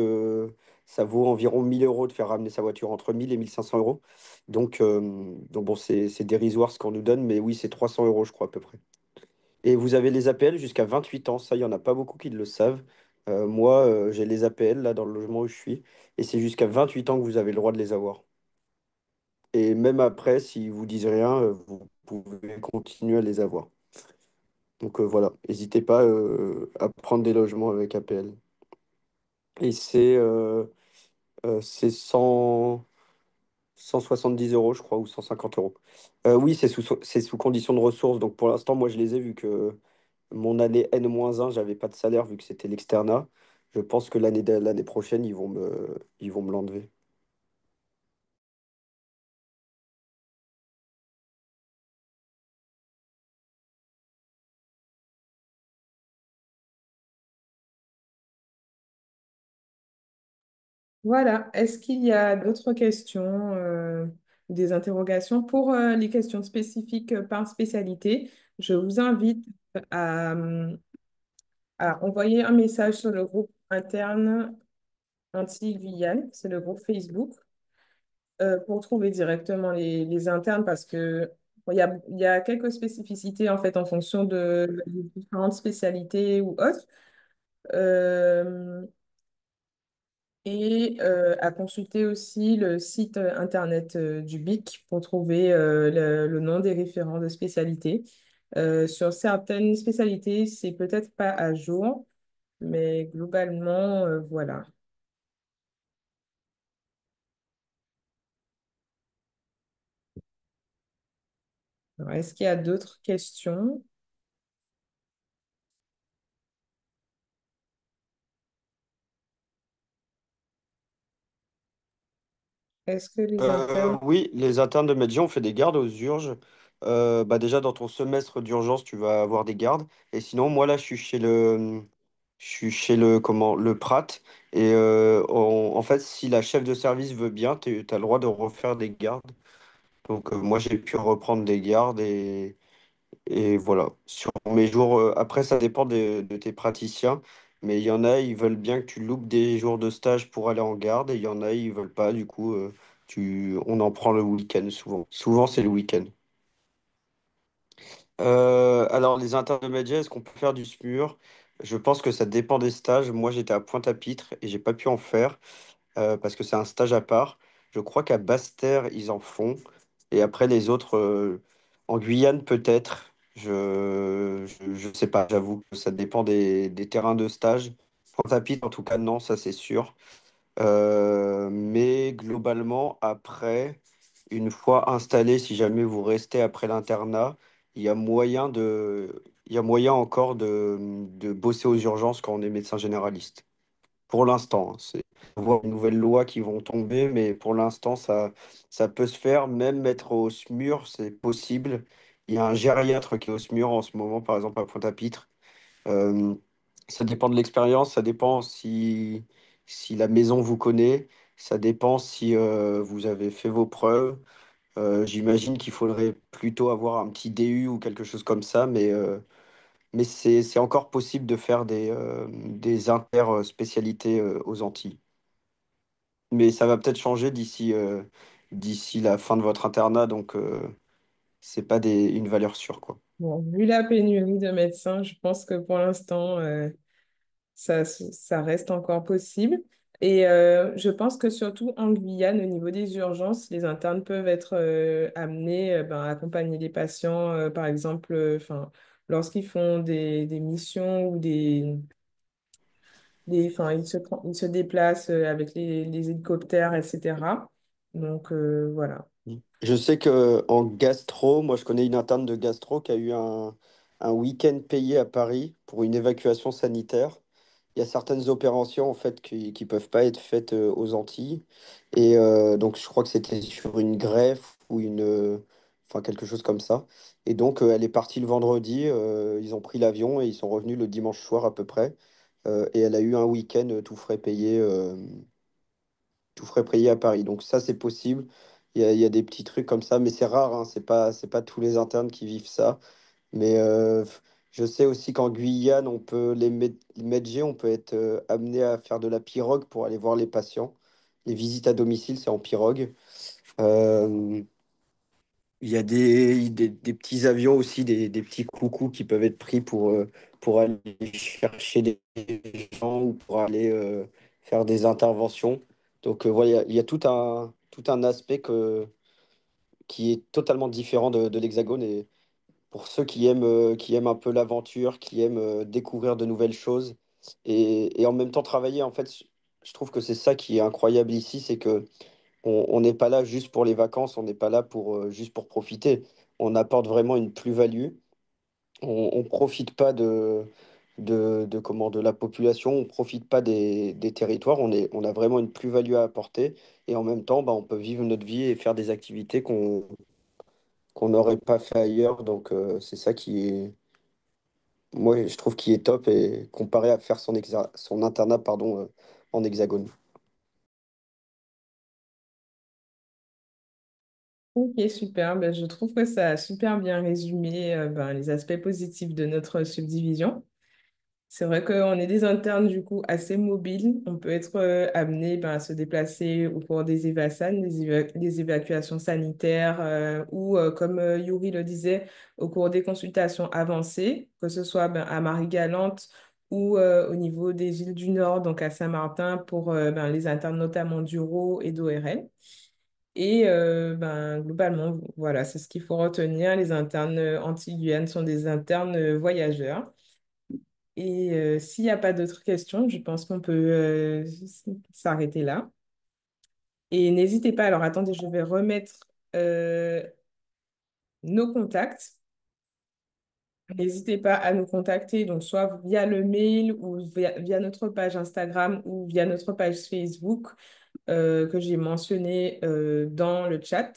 ça vaut environ 1 000 € de faire ramener sa voiture, entre 1 000 et 1 500 €. Donc bon, c'est dérisoire ce qu'on nous donne, mais oui, c'est 300 € je crois, à peu près. Et vous avez les APL jusqu'à 28 ans, ça, il n'y en a pas beaucoup qui le savent. Moi, j'ai les APL là dans le logement où je suis, et c'est jusqu'à 28 ans que vous avez le droit de les avoir. Et même après, si vous disent rien, vous pouvez continuer à les avoir. Donc voilà, n'hésitez pas à prendre des logements avec APL. Et c'est 170 € je crois, ou 150 €. Oui, c'est sous condition de ressources. Donc pour l'instant, moi, je les ai vu que mon année N-1, j'avais pas de salaire vu que c'était l'externat. Je pense que l'année prochaine, ils vont me l'enlever. Voilà. Est-ce qu'il y a d'autres questions, des interrogations pour les questions spécifiques par spécialité? Je vous invite à, à envoyer un message sur le groupe interne Antilles-Guyane, c'est le groupe Facebook, pour trouver directement les internes parce que bon, il y a quelques spécificités en fait en fonction des différentes spécialités ou autres. Euh, et à consulter aussi le site internet du BIC pour trouver le nom des référents de spécialité. Sur certaines spécialités, c'est peut-être pas à jour, mais globalement, voilà. Alors, est-ce qu'il y a d'autres questions? Est-ce que les internes... Oui, les internes de médecine ont fait des gardes aux urges. Bah déjà, dans ton semestre d'urgence, tu vas avoir des gardes. Et sinon, moi, là, le Prat. Et en fait, si la chef de service veut bien, tu as le droit de refaire des gardes. Donc, moi, j'ai pu reprendre des gardes et voilà. Sur mes jours, après, ça dépend de tes praticiens. Mais il y en a, ils veulent bien que tu loupes des jours de stage pour aller en garde. Et il y en a, ils veulent pas. Du coup, on en prend le week-end souvent. Souvent, c'est le week-end. Alors, les intermédiaires, est-ce qu'on peut faire du SMUR? Je pense que ça dépend des stages. Moi, j'étais à Pointe-à-Pitre et j'ai pas pu en faire parce que c'est un stage à part. Je crois qu'à Basse-Terre, ils en font. Et après, les autres, en Guyane, peut-être. Je sais pas, j'avoue que ça dépend des terrains de stage. Pointe-à-Pitre, en tout cas, non, ça c'est sûr. Mais globalement, après, une fois installé, si jamais vous restez après l'internat, il y a moyen il y a moyen encore de bosser aux urgences quand on est médecin généraliste. Pour l'instant, hein. On voit une nouvelle loi qui vont tomber, mais pour l'instant, ça peut se faire. Même mettre au SMUR, c'est possible. Il y a un gériatre qui est au SMUR en ce moment, par exemple, à Pointe-à-Pitre. Euh, Ça dépend de l'expérience, ça dépend si la maison vous connaît, ça dépend si vous avez fait vos preuves. J'imagine qu'il faudrait plutôt avoir un petit DU ou quelque chose comme ça, mais c'est encore possible de faire des inter-spécialités aux Antilles. Mais ça va peut-être changer d'ici la fin de votre internat, donc c'est pas une valeur sûre, quoi. Bon, vu la pénurie de médecins, je pense que pour l'instant, ça reste encore possible. Et je pense que surtout en Guyane, au niveau des urgences, les internes peuvent être amenés ben, à accompagner les patients, par exemple, lorsqu'ils font des missions ou ils se déplacent avec les hélicoptères, etc. Donc, voilà. Je sais que en gastro, moi je connais une interne de gastro qui a eu un week-end payé à Paris pour une évacuation sanitaire. Il y a certaines opérations en fait qui peuvent pas être faites aux Antilles. Et donc je crois que c'était sur une greffe ou enfin quelque chose comme ça. Et donc elle est partie le vendredi, ils ont pris l'avion et ils sont revenus le dimanche soir à peu près. Et elle a eu un week-end tout frais payé à Paris. Donc ça, c'est possible. Il y a des petits trucs comme ça, mais c'est rare, hein. C'est pas tous les internes qui vivent ça. Mais je sais aussi qu'en Guyane, les médecins, on peut être amené à faire de la pirogue pour aller voir les patients. Les visites à domicile, c'est en pirogue. Euh, il y a des petits avions aussi, des petits coucous qui peuvent être pris pour aller chercher des gens ou pour aller faire des interventions. Donc voilà, il y a tout un aspect qui est totalement différent de l'Hexagone. Et pour ceux qui aiment un peu l'aventure, qui aiment découvrir de nouvelles choses et en même temps travailler, en fait, je trouve que c'est ça qui est incroyable ici, c'est que on n'est pas là juste pour les vacances, on n'est pas là juste pour profiter. On apporte vraiment une plus-value. On profite pas de la population, on profite pas des territoires. On a vraiment une plus-value à apporter. Et en même temps, bah, on peut vivre notre vie et faire des activités qu'on n'aurait pas fait ailleurs. Donc, c'est ça moi, je trouve qui est top et comparé à faire son internat, pardon, en hexagone. Ok, super. Ben, je trouve que ça a super bien résumé ben, les aspects positifs de notre subdivision. C'est vrai qu'on est des internes du coup assez mobiles. On peut être amené ben, à se déplacer au cours des évasans, des évacuations sanitaires ou comme Yuri le disait, au cours des consultations avancées, que ce soit ben, à Marie-Galante ou au niveau des îles du Nord, donc à Saint-Martin pour ben, les internes notamment d'Uro et d'ORL. Et ben, globalement, voilà, c'est ce qu'il faut retenir. Les internes anti-Guyane sont des internes voyageurs. Et s'il n'y a pas d'autres questions, je pense qu'on peut s'arrêter là. Et n'hésitez pas, alors attendez, je vais remettre euh, nos contacts. N'hésitez pas à nous contacter, donc soit via le mail ou via notre page Instagram ou via notre page Facebook que j'ai mentionné dans le chat.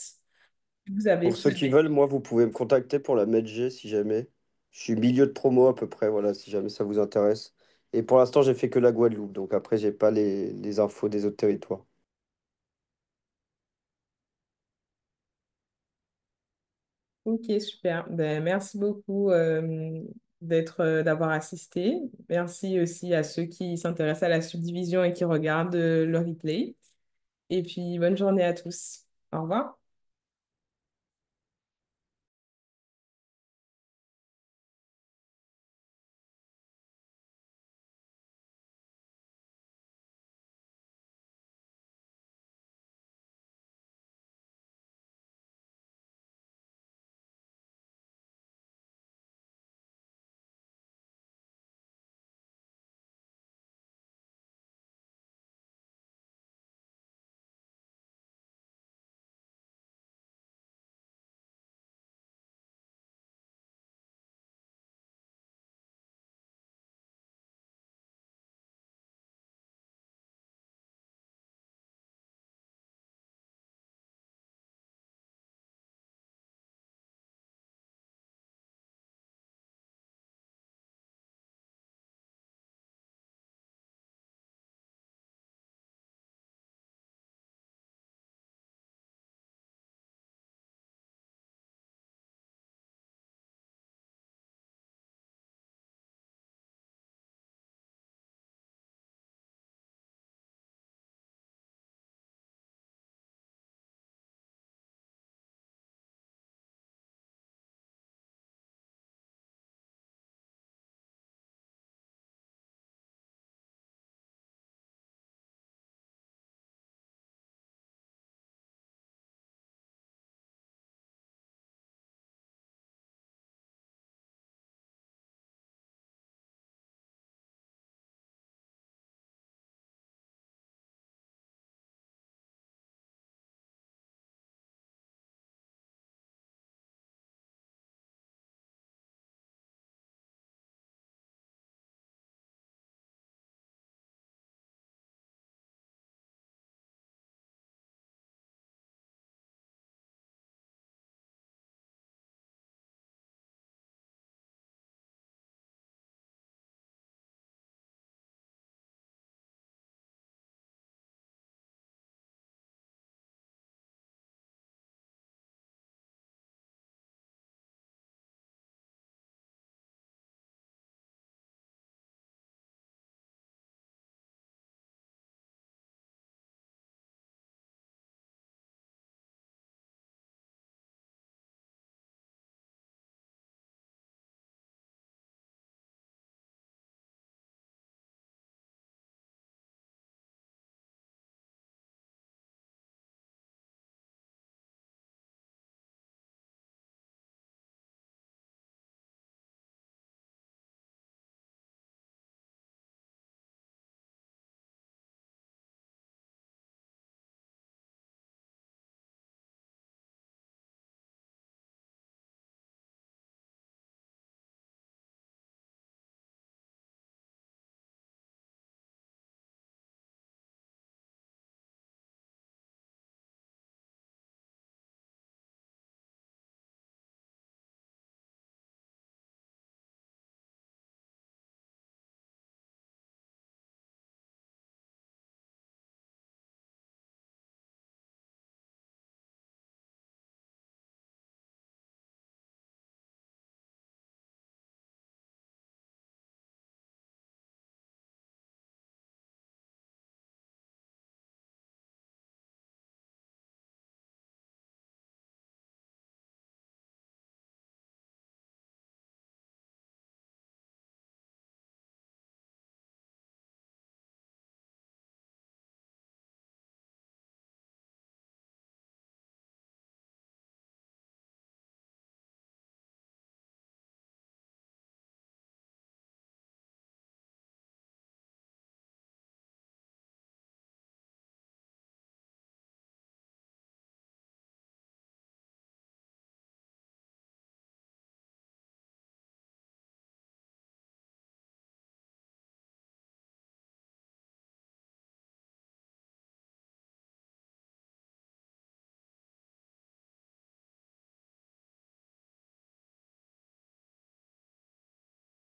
Vous avez Pour ceux qui veulent, moi, vous pouvez me contacter pour la MedG si jamais. Je suis milieu de promo à peu près, voilà, si jamais ça vous intéresse. Et pour l'instant, j'ai fait que la Guadeloupe, donc après, j'ai pas les infos des autres territoires. Ok, super. Ben, merci beaucoup d'avoir assisté. Merci aussi à ceux qui s'intéressent à la subdivision et qui regardent le replay. Et puis, bonne journée à tous. Au revoir.